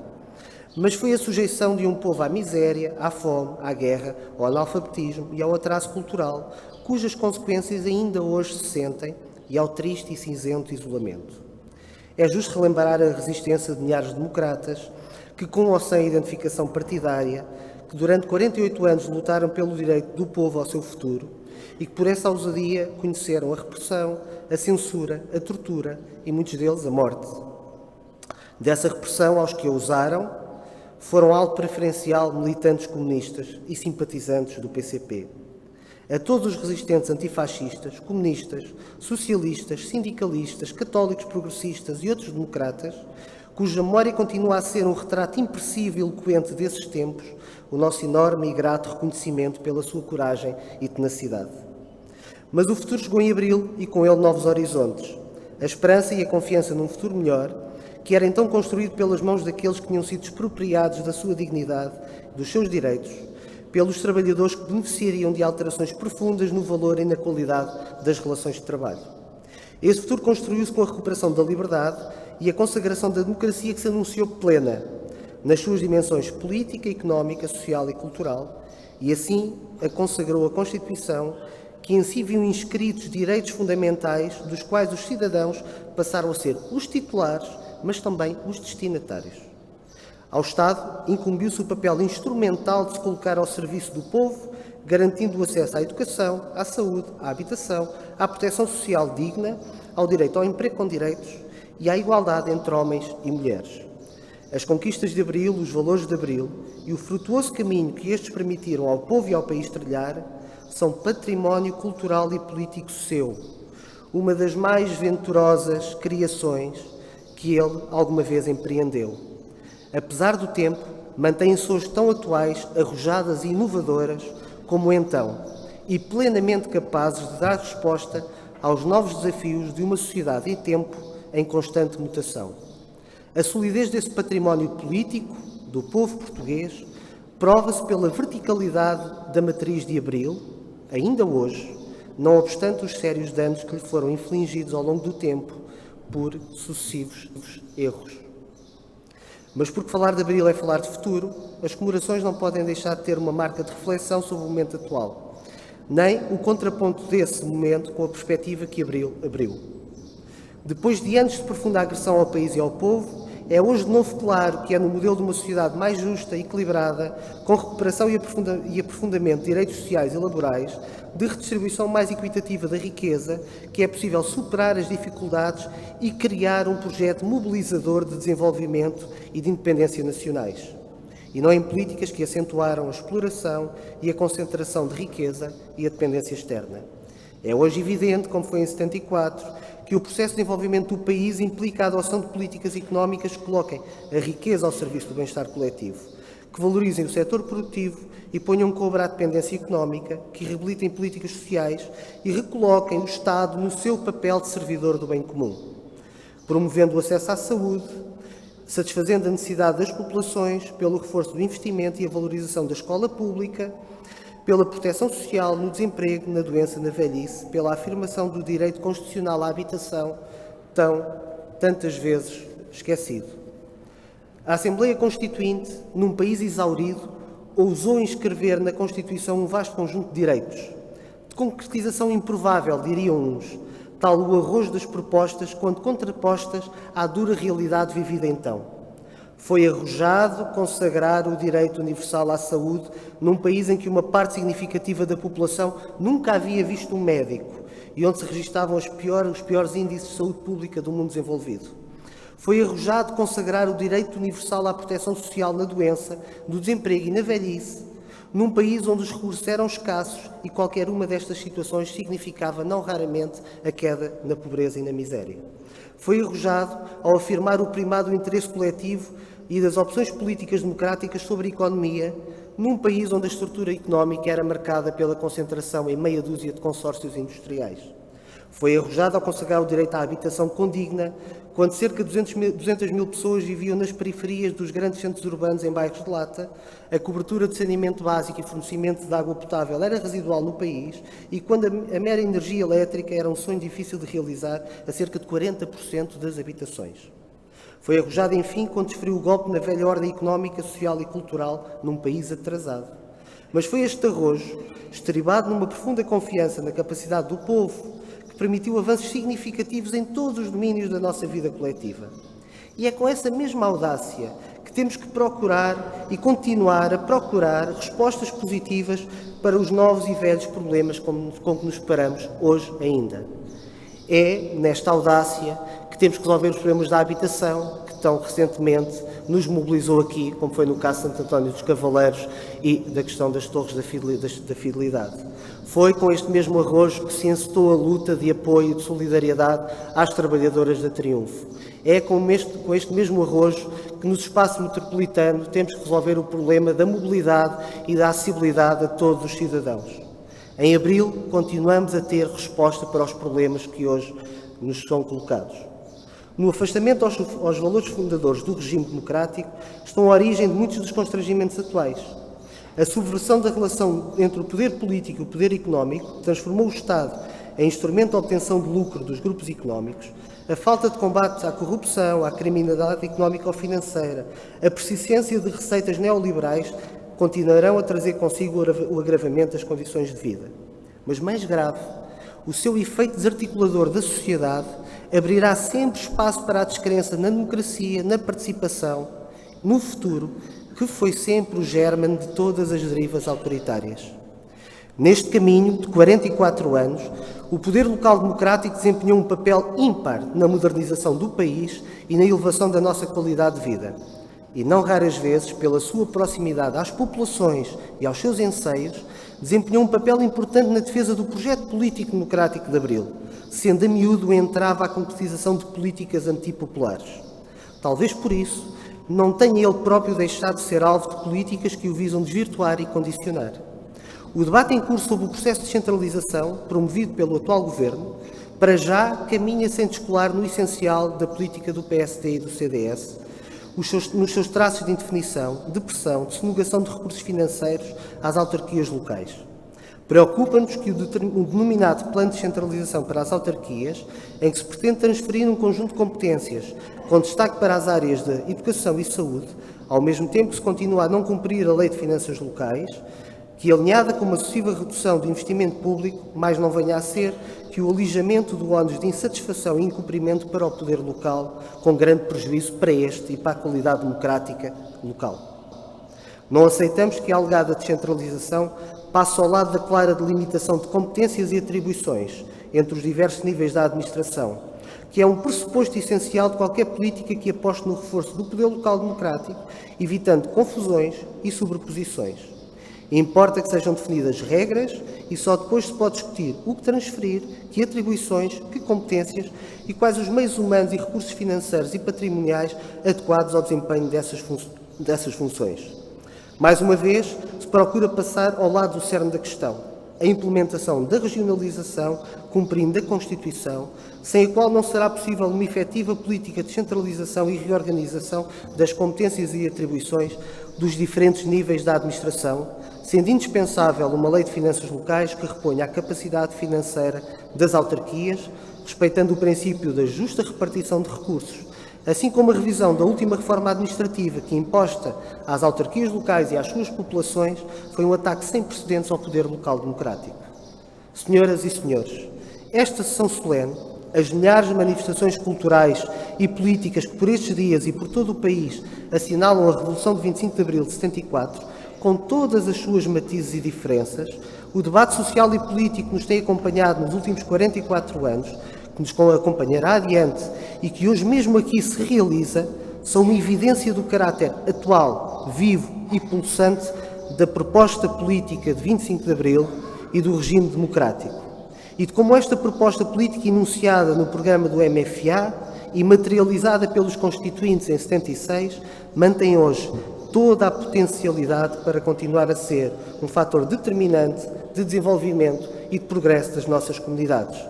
Speaker 9: mas foi a sujeição de um povo à miséria, à fome, à guerra, ao analfabetismo e ao atraso cultural, cujas consequências ainda hoje se sentem, e ao triste e cinzento isolamento. É justo relembrar a resistência de milhares de democratas que, com ou sem identificação partidária, que durante 48 anos lutaram pelo direito do povo ao seu futuro e que por essa ousadia conheceram a repressão, a censura, a tortura e, muitos deles, a morte. Dessa repressão, aos que a usaram, foram alvo preferencial militantes comunistas e simpatizantes do PCP. A todos os resistentes antifascistas, comunistas, socialistas, sindicalistas, católicos progressistas e outros democratas, cuja memória continua a ser um retrato impressivo e eloquente desses tempos, o nosso enorme e grato reconhecimento pela sua coragem e tenacidade. Mas o futuro chegou em abril e com ele novos horizontes. A esperança e a confiança num futuro melhor, que era então construído pelas mãos daqueles que tinham sido expropriados da sua dignidade, dos seus direitos, pelos trabalhadores que beneficiariam de alterações profundas no valor e na qualidade das relações de trabalho. Esse futuro construiu-se com a recuperação da liberdade e a consagração da democracia que se anunciou plena, nas suas dimensões política, económica, social e cultural, e assim a consagrou a Constituição, que em si viu inscritos direitos fundamentais dos quais os cidadãos passaram a ser os titulares, mas também os destinatários. Ao Estado incumbiu-se o papel instrumental de se colocar ao serviço do povo, garantindo o acesso à educação, à saúde, à habitação, à proteção social digna, ao direito ao emprego com direitos e à igualdade entre homens e mulheres. As conquistas de Abril, os valores de Abril e o frutuoso caminho que estes permitiram ao povo e ao país trilhar são património cultural e político seu, uma das mais venturosas criações que ele alguma vez empreendeu. Apesar do tempo, mantêm-se hoje tão atuais, arrojadas e inovadoras como então, e plenamente capazes de dar resposta aos novos desafios de uma sociedade e tempo em constante mutação. A solidez desse património político do povo português prova-se pela verticalidade da matriz de Abril, ainda hoje, não obstante os sérios danos que lhe foram infligidos ao longo do tempo por sucessivos erros. Mas porque falar de Abril é falar de futuro, as comemorações não podem deixar de ter uma marca de reflexão sobre o momento atual, nem o contraponto desse momento com a perspectiva que Abril abriu. Depois de anos de profunda agressão ao país e ao povo, é hoje de novo claro que é no modelo de uma sociedade mais justa e equilibrada, com recuperação e aprofundamento de direitos sociais e laborais, de redistribuição mais equitativa da riqueza, que é possível superar as dificuldades e criar um projeto mobilizador de desenvolvimento e de independência nacionais. E não em políticas que acentuaram a exploração e a concentração de riqueza e a dependência externa. É hoje evidente, como foi em 74, que o processo de desenvolvimento do país implica a adoção de políticas económicas que coloquem a riqueza ao serviço do bem-estar coletivo, que valorizem o setor produtivo e ponham cobra à dependência económica, que reabilitem políticas sociais e recoloquem o Estado no seu papel de servidor do bem comum, promovendo o acesso à saúde, satisfazendo a necessidade das populações pelo reforço do investimento e a valorização da escola pública, pela proteção social no desemprego, na doença, na velhice, pela afirmação do direito constitucional à habitação, tantas vezes esquecido. A Assembleia Constituinte, num país exaurido, ousou inscrever na Constituição um vasto conjunto de direitos, de concretização improvável, diriam uns, tal o arrojo das propostas, quando contrapostas à dura realidade vivida então. Foi arrojado consagrar o direito universal à saúde num país em que uma parte significativa da população nunca havia visto um médico e onde se registavam os piores índices de saúde pública do mundo desenvolvido. Foi arrojado consagrar o direito universal à proteção social na doença, no desemprego e na velhice, num país onde os recursos eram escassos e qualquer uma destas situações significava, não raramente, a queda na pobreza e na miséria. Foi arrojado ao afirmar o primado do interesse coletivo e das opções políticas democráticas sobre a economia, num país onde a estrutura económica era marcada pela concentração em meia dúzia de consórcios industriais. Foi arrojado ao consagrar o direito à habitação condigna, quando cerca de 200 mil pessoas viviam nas periferias dos grandes centros urbanos em bairros de lata, a cobertura de saneamento básico e fornecimento de água potável era residual no país e quando a mera energia elétrica era um sonho difícil de realizar a cerca de 40% das habitações. Foi arrojado, enfim, quando desferiu o golpe na velha ordem económica, social e cultural num país atrasado. Mas foi este arrojo, estribado numa profunda confiança na capacidade do povo, que permitiu avanços significativos em todos os domínios da nossa vida coletiva. E é com essa mesma audácia que temos que procurar e continuar a procurar respostas positivas para os novos e velhos problemas com que nos deparamos hoje ainda. É nesta audácia que temos que resolver os problemas da habitação, que tão recentemente nos mobilizou aqui, como foi no caso de Santo António dos Cavaleiros e da questão das torres da fidelidade. Foi com este mesmo arrojo que se encetou a luta de apoio e de solidariedade às trabalhadoras da Triunfo. É com este mesmo arrojo que no espaço metropolitano temos que resolver o problema da mobilidade e da acessibilidade a todos os cidadãos. Em abril, continuamos a ter resposta para os problemas que hoje nos são colocados. No afastamento aos valores fundadores do regime democrático estão a origem de muitos dos constrangimentos atuais. A subversão da relação entre o poder político e o poder económico transformou o Estado em instrumento de obtenção de lucro dos grupos económicos. A falta de combate à corrupção, à criminalidade económica ou financeira, a persistência de receitas neoliberais continuarão a trazer consigo o agravamento das condições de vida. Mas mais grave, o seu efeito desarticulador da sociedade abrirá sempre espaço para a descrença na democracia, na participação, no futuro, que foi sempre o germe de todas as derivas autoritárias. Neste caminho de 44 anos, o poder local democrático desempenhou um papel ímpar na modernização do país e na elevação da nossa qualidade de vida. E não raras vezes, pela sua proximidade às populações e aos seus anseios, desempenhou um papel importante na defesa do projeto político democrático de Abril, sendo a miúdo o entrave à concretização de políticas antipopulares. Talvez por isso, não tenha ele próprio deixado de ser alvo de políticas que o visam desvirtuar e condicionar. O debate em curso sobre o processo de descentralização, promovido pelo atual Governo, para já caminha sem descolar no essencial da política do PSD e do CDS, nos seus traços de indefinição, de pressão, de sonegação de recursos financeiros às autarquias locais. Preocupa-nos que o denominado Plano de Descentralização para as Autarquias, em que se pretende transferir um conjunto de competências, com destaque para as áreas de educação e saúde, ao mesmo tempo que se continua a não cumprir a Lei de Finanças Locais, que, alinhada com uma sucessiva redução do investimento público, mais não venha a ser que o alijamento do ónus de insatisfação e incumprimento para o poder local, com grande prejuízo para este e para a qualidade democrática local. Não aceitamos que a alegada descentralização passe ao lado da clara delimitação de competências e atribuições entre os diversos níveis da administração, que é um pressuposto essencial de qualquer política que aposte no reforço do poder local democrático, evitando confusões e sobreposições. Importa que sejam definidas regras e só depois se pode discutir o que transferir, que atribuições, que competências e quais os meios humanos e recursos financeiros e patrimoniais adequados ao desempenho dessas funções. Mais uma vez, se procura passar ao lado do cerne da questão, a implementação da regionalização, cumprindo a Constituição, sem a qual não será possível uma efetiva política de centralização e reorganização das competências e atribuições dos diferentes níveis da administração, sendo indispensável uma lei de finanças locais que reponha a capacidade financeira das autarquias, respeitando o princípio da justa repartição de recursos, assim como a revisão da última reforma administrativa que, imposta às autarquias locais e às suas populações, foi um ataque sem precedentes ao poder local democrático. Senhoras e senhores, esta sessão solene, as milhares de manifestações culturais e políticas que por estes dias e por todo o país assinalam a Revolução de 25 de Abril de 74, com todas as suas matizes e diferenças, o debate social e político que nos tem acompanhado nos últimos 44 anos, que nos acompanhará adiante e que hoje mesmo aqui se realiza, são uma evidência do caráter atual, vivo e pulsante da proposta política de 25 de Abril e do regime democrático. E de como esta proposta política enunciada no programa do MFA e materializada pelos constituintes em 76, mantém hoje toda a potencialidade para continuar a ser um fator determinante de desenvolvimento e de progresso das nossas comunidades.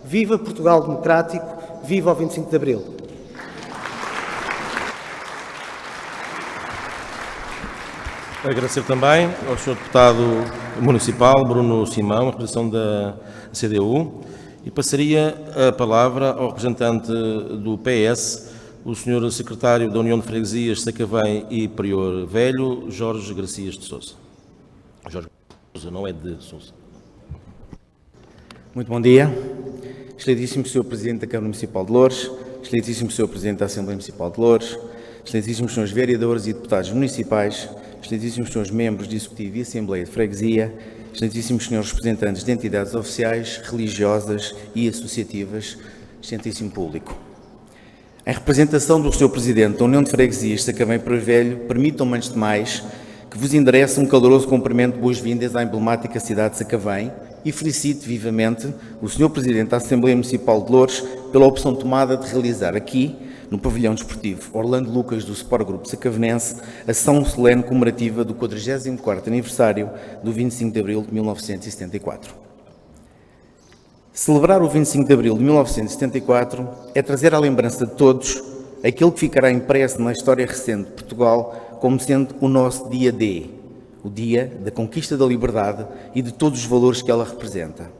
Speaker 9: Viva Portugal Democrático, viva o 25 de Abril!
Speaker 1: Agradecer também ao Sr. Deputado Municipal Bruno Simão, a representação da CDU, e passaria a palavra ao representante do PS, o Sr. Secretário da União de Freguesias, Sacavém e Prior Velho, Jorge Garcias de Sousa. Jorge Sousa, não é de Sousa.
Speaker 10: Muito bom dia. Excelentíssimo Sr. Presidente da Câmara Municipal de Loures, Excelentíssimo Sr. Presidente da Assembleia Municipal de Loures, Excelentíssimos Srs. Vereadores e Deputados Municipais, Excelentíssimos Srs. Membros de Executivo e Assembleia de Freguesia, Excelentíssimos Srs. Representantes de entidades oficiais, religiosas e associativas, Excelentíssimo Público. Em representação do Sr. Presidente da União de Freguesias Sacavém e Prior Velho, permitam-me, antes de mais, que vos endereço um caloroso cumprimento de boas-vindas à emblemática cidade de Sacavém e felicito vivamente o Sr. Presidente da Assembleia Municipal de Loures pela opção tomada de realizar aqui, no pavilhão desportivo Orlando Lucas do Sport Grupo Sacavenense, a sessão solene comemorativa do 44º aniversário do 25 de Abril de 1974. Celebrar o 25 de Abril de 1974 é trazer à lembrança de todos aquilo que ficará impresso na história recente de Portugal como sendo o nosso dia D, o dia da conquista da liberdade e de todos os valores que ela representa.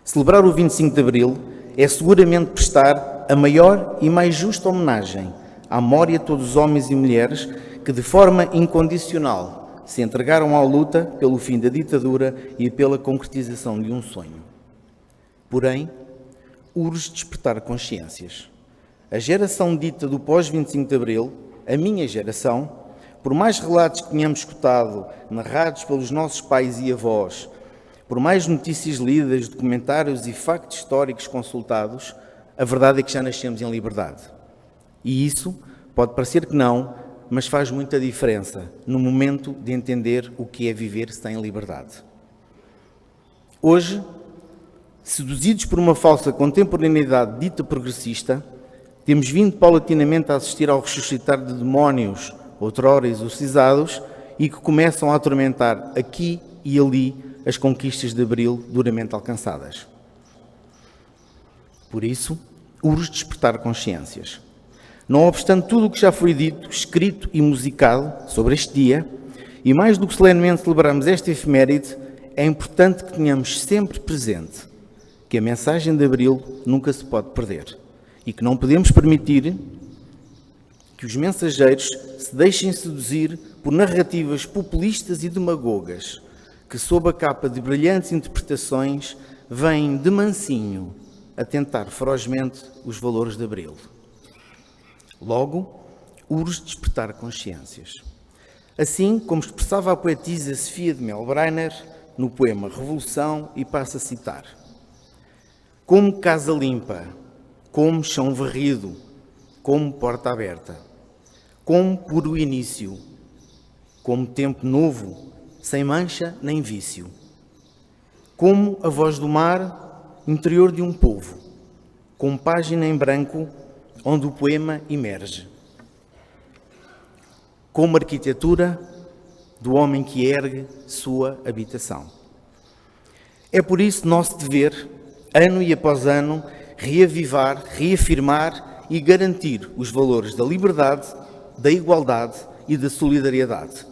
Speaker 10: Celebrar o 25 de Abril é seguramente prestar a maior e mais justa homenagem à memória de todos os homens e mulheres que, de forma incondicional, se entregaram à luta pelo fim da ditadura e pela concretização de um sonho. Porém, urge despertar consciências. A geração dita do pós-25 de Abril, a minha geração, por mais relatos que tenhamos escutado, narrados pelos nossos pais e avós, por mais notícias lidas, documentários e factos históricos consultados, a verdade é que já nascemos em liberdade. E isso pode parecer que não, mas faz muita diferença no momento de entender o que é viver sem liberdade. Hoje, seduzidos por uma falsa contemporaneidade dita progressista, temos vindo paulatinamente a assistir ao ressuscitar de demónios outrora exorcizados e que começam a atormentar aqui e ali as conquistas de Abril duramente alcançadas. Por isso, urge despertar consciências. Não obstante tudo o que já foi dito, escrito e musicado sobre este dia, e mais do que solenemente celebrarmos esta efeméride, é importante que tenhamos sempre presente que a mensagem de Abril nunca se pode perder e que não podemos permitir que os mensageiros se deixem seduzir por narrativas populistas e demagogas que, sob a capa de brilhantes interpretações, vêm de mansinho a tentar ferozmente os valores de Abril. Logo, urge despertar consciências. Assim como expressava a poetisa Sofia de Melbreiner no poema Revolução, e passo a citar: como casa limpa, como chão varrido, como porta aberta, como puro início, como tempo novo, sem mancha nem vício. Como a voz do mar, interior de um povo, com página em branco, onde o poema emerge. Como arquitetura do homem que ergue sua habitação. É por isso nosso dever, ano e após ano, reavivar, reafirmar e garantir os valores da liberdade, da igualdade e da solidariedade,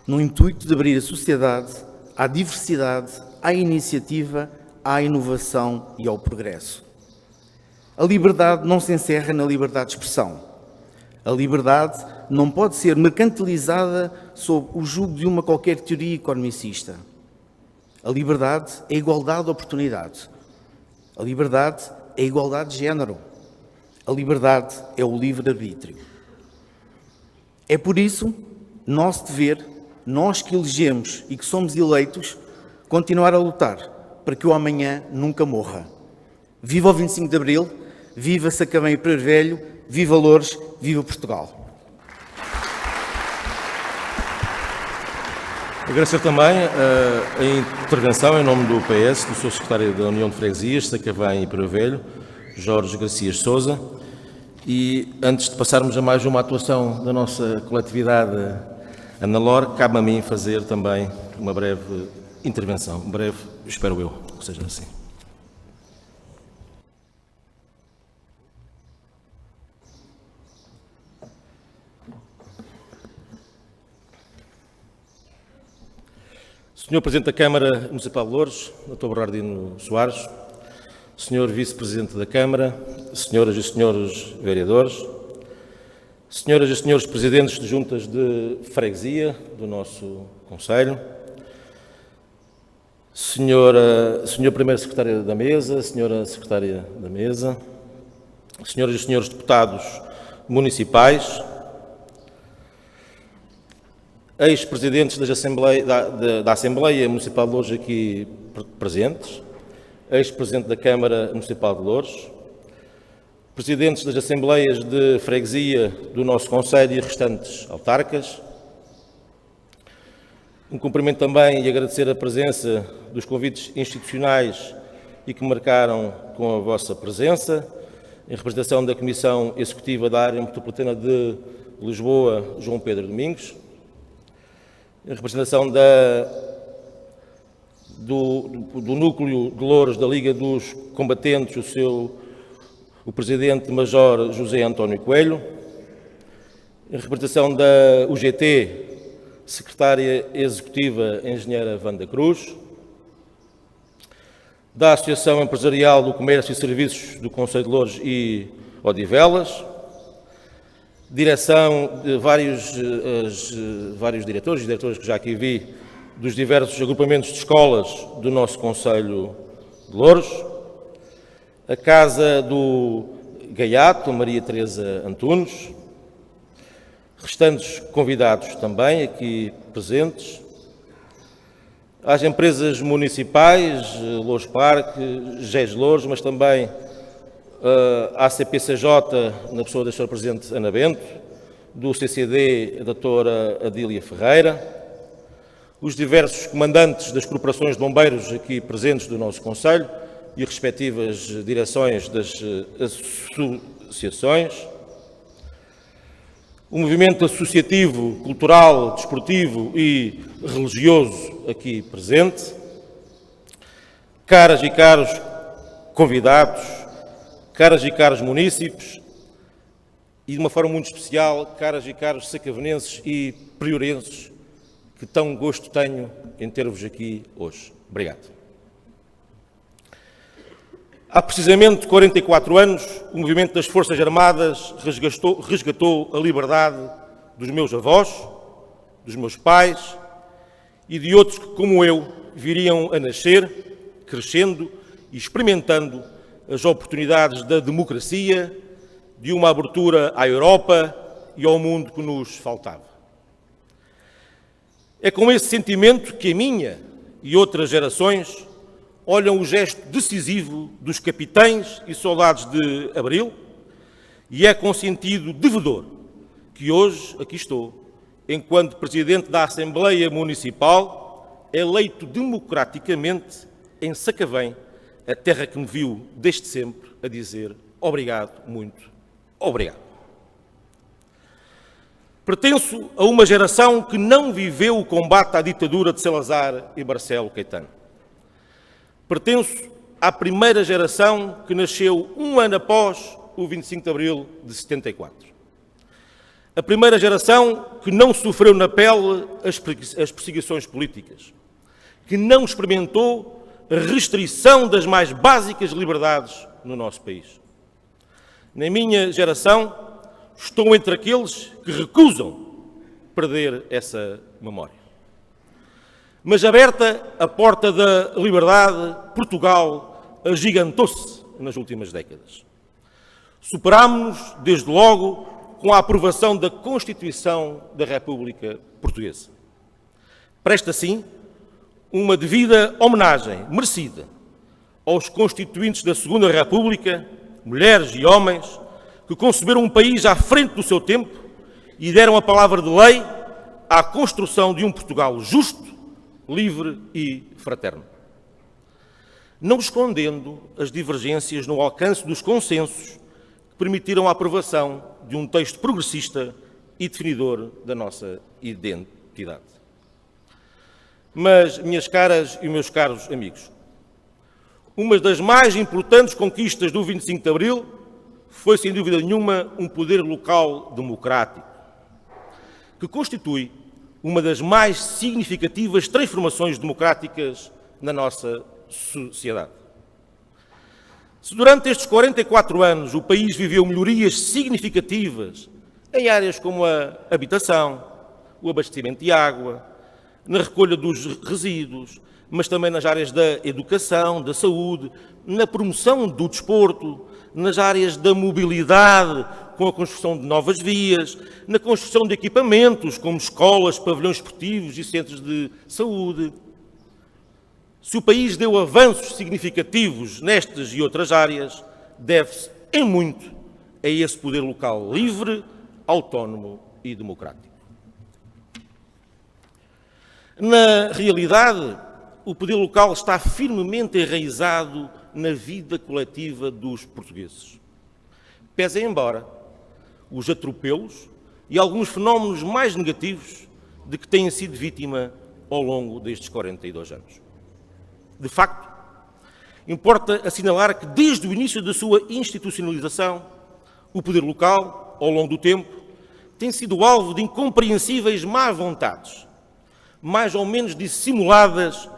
Speaker 10: no intuito de abrir a sociedade à diversidade, à iniciativa, à inovação e ao progresso. A liberdade não se encerra na liberdade de expressão. A liberdade não pode ser mercantilizada sob o jugo de uma qualquer teoria economicista. A liberdade é a igualdade de oportunidade. A liberdade é a igualdade de género. A liberdade é o livre-arbítrio. É por isso, nosso dever, nós que elegemos e que somos eleitos, continuar a lutar para que o amanhã nunca morra. Viva o 25 de Abril, viva Sacavém e Pereiro Velho, viva Loures, viva Portugal.
Speaker 1: Agradecer também a intervenção em nome do PS, do Sr. Secretário da União de Freguesias, Sacavém e Pereiro Velho, Jorge Garcia Sousa. E antes de passarmos a mais uma atuação da nossa coletividade Analor, cabe a mim fazer também uma breve intervenção. Breve, espero eu, que seja assim. Senhor Presidente da Câmara Municipal de Loures, Dr. Bernardino Soares, Senhor Vice-Presidente da Câmara, Senhoras e Senhores Vereadores, Senhoras e Senhores Presidentes de Juntas de Freguesia do nosso Conselho, Senhor Primeiro Secretário da Mesa, Senhora Secretária da Mesa, Senhoras e Senhores Deputados Municipais, ex-presidentes da Assembleia Municipal de Loures aqui presentes, ex-presidente da Câmara Municipal de Loures, presidentes das Assembleias de Freguesia do nosso Conselho e restantes autarcas. Um cumprimento também e agradecer a presença dos convites institucionais e que marcaram com a vossa presença, em representação da Comissão Executiva da Área Metropolitana de Lisboa, João Pedro Domingos, em representação do Núcleo de Loures da Liga dos Combatentes, o Presidente-Major José António Coelho, em representação da UGT, Secretária Executiva Engenheira Wanda Cruz, da Associação Empresarial do Comércio e Serviços do Concelho de Loures e Odivelas, direção de vários diretores e diretoras que já aqui vi, dos diversos agrupamentos de escolas do nosso Concelho de Loures, a Casa do Gaiato, Maria Teresa Antunes, restantes convidados também aqui presentes, às empresas municipais, Loures Parque, GES Loures, mas também a ACPCJ, na pessoa da Sra. Presidente Ana Bento, do CCD, a doutora Adília Ferreira, os diversos comandantes das corporações de bombeiros aqui presentes do nosso Conselho e respectivas direções das associações, o movimento associativo, cultural, desportivo e religioso aqui presente, caras e caros convidados, caras e caros munícipes e, de uma forma muito especial, caras e caros sacavenenses e priorenses, que tão gosto tenho em ter-vos aqui hoje. Obrigado. Há precisamente 44 anos, o movimento das Forças Armadas resgatou a liberdade dos meus avós, dos meus pais e de outros que, como eu, viriam a nascer, crescendo e experimentando as oportunidades da democracia, de uma abertura à Europa e ao mundo que nos faltava. É com esse sentimento que a minha e outras gerações olham o gesto decisivo dos capitães e soldados de Abril e é com sentido devedor que hoje aqui estou, enquanto Presidente da Assembleia Municipal, eleito democraticamente em Sacavém, a terra que me viu desde sempre a dizer obrigado, muito obrigado. Pertenço a uma geração que não viveu o combate à ditadura de Salazar e Marcelo Caetano. Pertenço à primeira geração que nasceu um ano após o 25 de Abril de 74. A primeira geração que não sofreu na pele as perseguições políticas, que não experimentou a restrição das mais básicas liberdades no nosso país. Na minha geração, estou entre aqueles que recusam perder essa memória. Mas aberta a porta da liberdade, Portugal agigantou-se nas últimas décadas. Superámos-nos, desde logo, com a aprovação da Constituição da República Portuguesa. Presta, assim, uma devida homenagem merecida aos constituintes da Segunda República, mulheres e homens, que conceberam um país à frente do seu tempo e deram a palavra de lei à construção de um Portugal justo, livre e fraterno. Não escondendo as divergências no alcance dos consensos que permitiram a aprovação de um texto progressista e definidor da nossa identidade. Mas, minhas caras e meus caros amigos, uma das mais importantes conquistas do 25 de Abril foi, sem dúvida nenhuma, um poder local democrático, que constitui uma das mais significativas transformações democráticas na nossa sociedade. Se durante estes 44 anos o país viveu melhorias significativas em áreas como a habitação, o abastecimento de água, na recolha dos resíduos, mas também nas áreas da educação, da saúde, na promoção do desporto, nas áreas da mobilidade, com a construção de novas vias, na construção de equipamentos, como escolas, pavilhões esportivos e centros de saúde. Se o país deu avanços significativos nestas e outras áreas, deve-se, em muito, a esse poder local livre, autónomo e democrático. Na realidade, o poder local está firmemente enraizado na vida coletiva dos portugueses. Pese embora os atropelos e alguns fenómenos mais negativos de que têm sido vítima ao longo destes 42 anos. De facto, importa assinalar que desde o início da sua institucionalização, o poder local, ao longo do tempo, tem sido alvo de incompreensíveis má vontades, mais ou menos dissimuladas,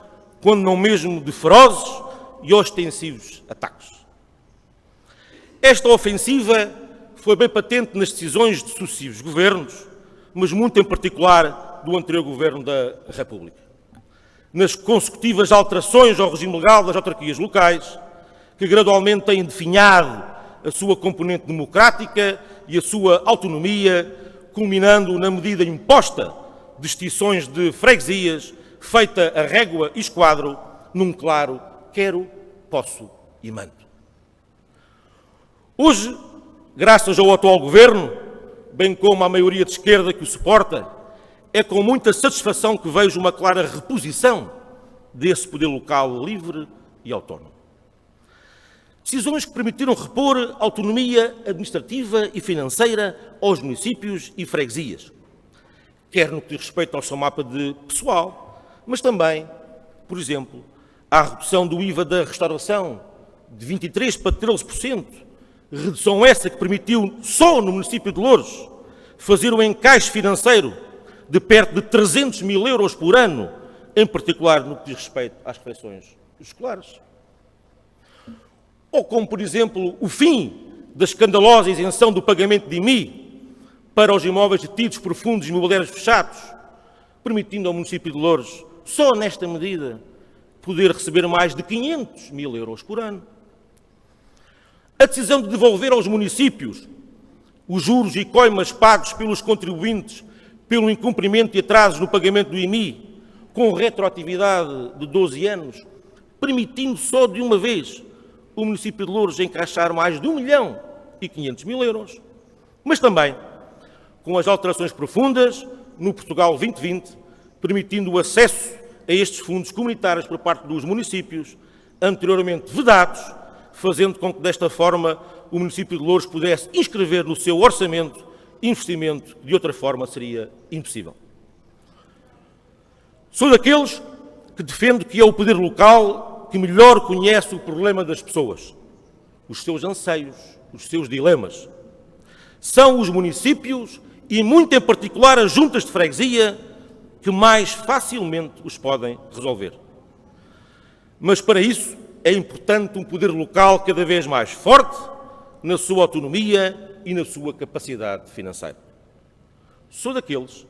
Speaker 1: quando não mesmo de ferozes e ostensivos ataques. Esta ofensiva foi bem patente nas decisões de sucessivos governos, mas muito em particular do anterior Governo da República. Nas consecutivas alterações ao regime legal das autarquias locais, que gradualmente têm definhado a sua componente democrática e a sua autonomia, culminando na medida imposta de extinções de freguesias, feita a régua e esquadro, num claro quero, posso e mando. Hoje, graças ao atual Governo, bem como à maioria de esquerda que o suporta, é com muita satisfação que vejo uma clara reposição desse poder local livre e autónomo. Decisões que permitiram repor autonomia administrativa e financeira aos municípios e freguesias, quer no que diz respeito ao seu mapa de pessoal, mas também, por exemplo, à redução do IVA da restauração de 23% para 13%, redução essa que permitiu, só no município de Loures, fazer um encaixe financeiro de perto de 300 mil euros por ano, em particular no que diz respeito às refeições escolares. Ou como, por exemplo, o fim da escandalosa isenção do pagamento de IMI para os imóveis detidos por fundos imobiliários fechados, permitindo ao município de Loures, só nesta medida, poder receber mais de 500 mil euros por ano. A decisão de devolver aos municípios os juros e coimas pagos pelos contribuintes pelo incumprimento e atrasos no pagamento do IMI, com retroatividade de 12 anos, permitindo só de uma vez o município de Loures encaixar mais de 1.500.000 euros. Mas também com as alterações profundas no Portugal 2020, permitindo o acesso a estes fundos comunitários por parte dos municípios, anteriormente vedados, fazendo com que, desta forma, o município de Loures pudesse inscrever no seu orçamento investimento que, de outra forma, seria impossível. Sou daqueles que defendo que é o poder local que melhor conhece o problema das pessoas, os seus anseios, os seus dilemas. São os municípios, e muito em particular as juntas de freguesia, que mais facilmente os podem resolver. Mas para isso é importante um poder local cada vez mais forte na sua autonomia e na sua capacidade financeira. Sou daqueles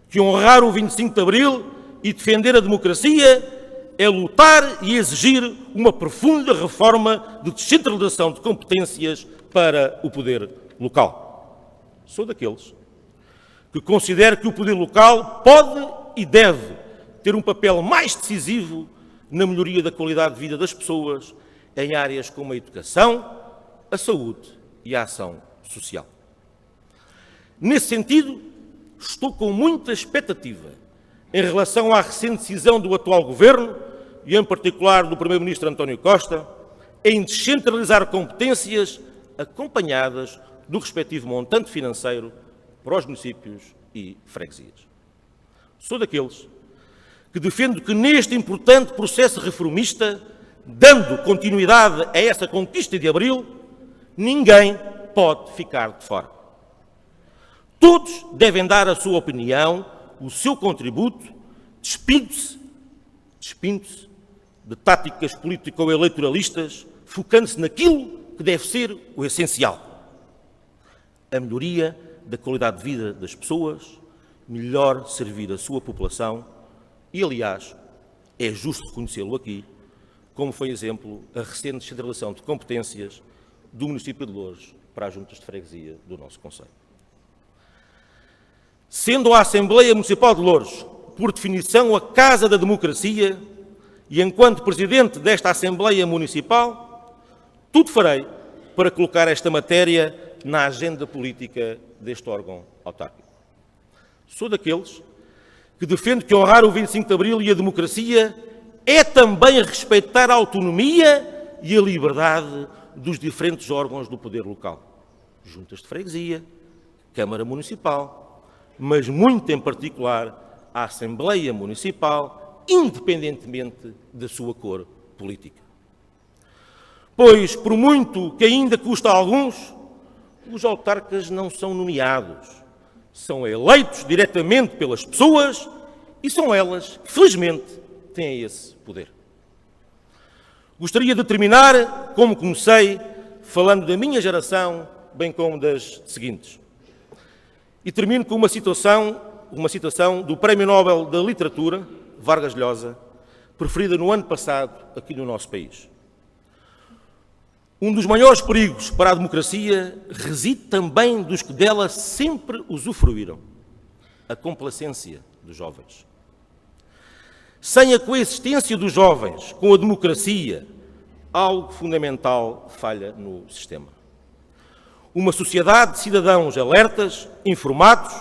Speaker 1: que honrar o 25 de Abril e defender a democracia é lutar e exigir uma profunda reforma de descentralização de competências para o poder local. Sou daqueles que considero que o poder local pode e deve ter um papel mais decisivo na melhoria da qualidade de vida das pessoas em áreas como a educação, a saúde e a ação social. Nesse sentido, estou com muita expectativa em relação à recente decisão do atual Governo, e em particular do Primeiro-Ministro António Costa, em descentralizar competências acompanhadas do respectivo montante financeiro para os municípios e freguesias. Sou daqueles que defendo que neste importante processo reformista, dando continuidade a essa conquista de Abril, ninguém pode ficar de fora. Todos devem dar a sua opinião, o seu contributo, despindo-se de táticas político-eleitoralistas, focando-se naquilo que deve ser o essencial: a melhoria da qualidade de vida das pessoas, melhor servir a sua população e, aliás, é justo reconhecê-lo aqui, como foi exemplo a recente descentralização de competências do município de Loures para as juntas de freguesia do nosso concelho. Sendo a Assembleia Municipal de Loures, por definição, a Casa da Democracia, e enquanto Presidente desta Assembleia Municipal, tudo farei para colocar esta matéria na agenda política deste órgão autárquico. Sou daqueles que defendo que honrar o 25 de Abril e a democracia é também respeitar a autonomia e a liberdade dos diferentes órgãos do poder local. Juntas de freguesia, Câmara Municipal, mas muito em particular a Assembleia Municipal, independentemente da sua cor política. Pois, por muito que ainda custa a alguns, os autarcas não são nomeados, são eleitos diretamente pelas pessoas e são elas que, felizmente, têm esse poder. Gostaria de terminar, como comecei, falando da minha geração, bem como das seguintes. E termino com uma citação do Prémio Nobel da Literatura, Vargas Llosa, preferida no ano passado aqui no nosso país. Um dos maiores perigos para a democracia reside também dos que dela sempre usufruíram: a complacência dos jovens. Sem a coexistência dos jovens com a democracia, algo fundamental falha no sistema. Uma sociedade de cidadãos alertas, informados,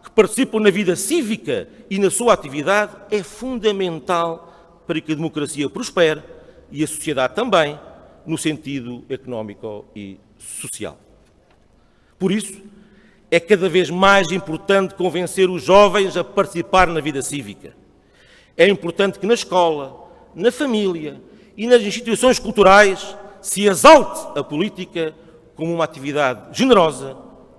Speaker 1: que participam na vida cívica e na sua atividade é fundamental para que a democracia prospere e a sociedade também, no sentido económico e social. Por isso, é cada vez mais importante convencer os jovens a participar na vida cívica. É importante que na escola, na família e nas instituições culturais se exalte a política como uma atividade generosa,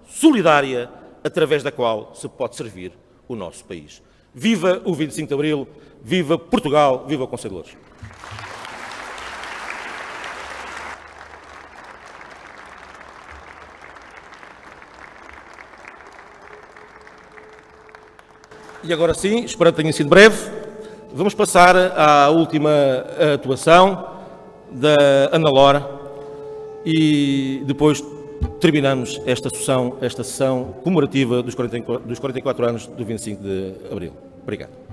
Speaker 1: solidária, através da qual se pode servir o nosso país. Viva o 25 de Abril, viva Portugal, viva o Conselho de Loures. E agora sim, espero que tenha sido breve, vamos passar à última atuação da Ana Lora e depois terminamos esta sessão comemorativa dos 44 anos do 25 de Abril. Obrigado.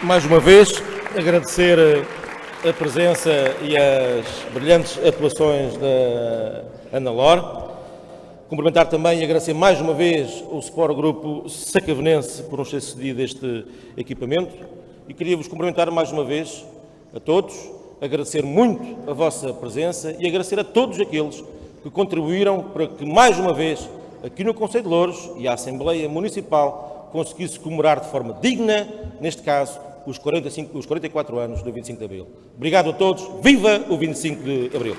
Speaker 1: Mais uma vez, agradecer a presença e as brilhantes atuações da Ana Lor. Cumprimentar também e agradecer mais uma vez o Sport Grupo Sacavenense por nos ter cedido este equipamento. E queria-vos cumprimentar mais uma vez a todos, agradecer muito a vossa presença e agradecer a todos aqueles que contribuíram para que, mais uma vez, aqui no Concelho de Louros e a Assembleia Municipal conseguisse comemorar de forma digna, neste caso, os 44 anos do 25 de Abril. Obrigado a todos. Viva o 25 de Abril!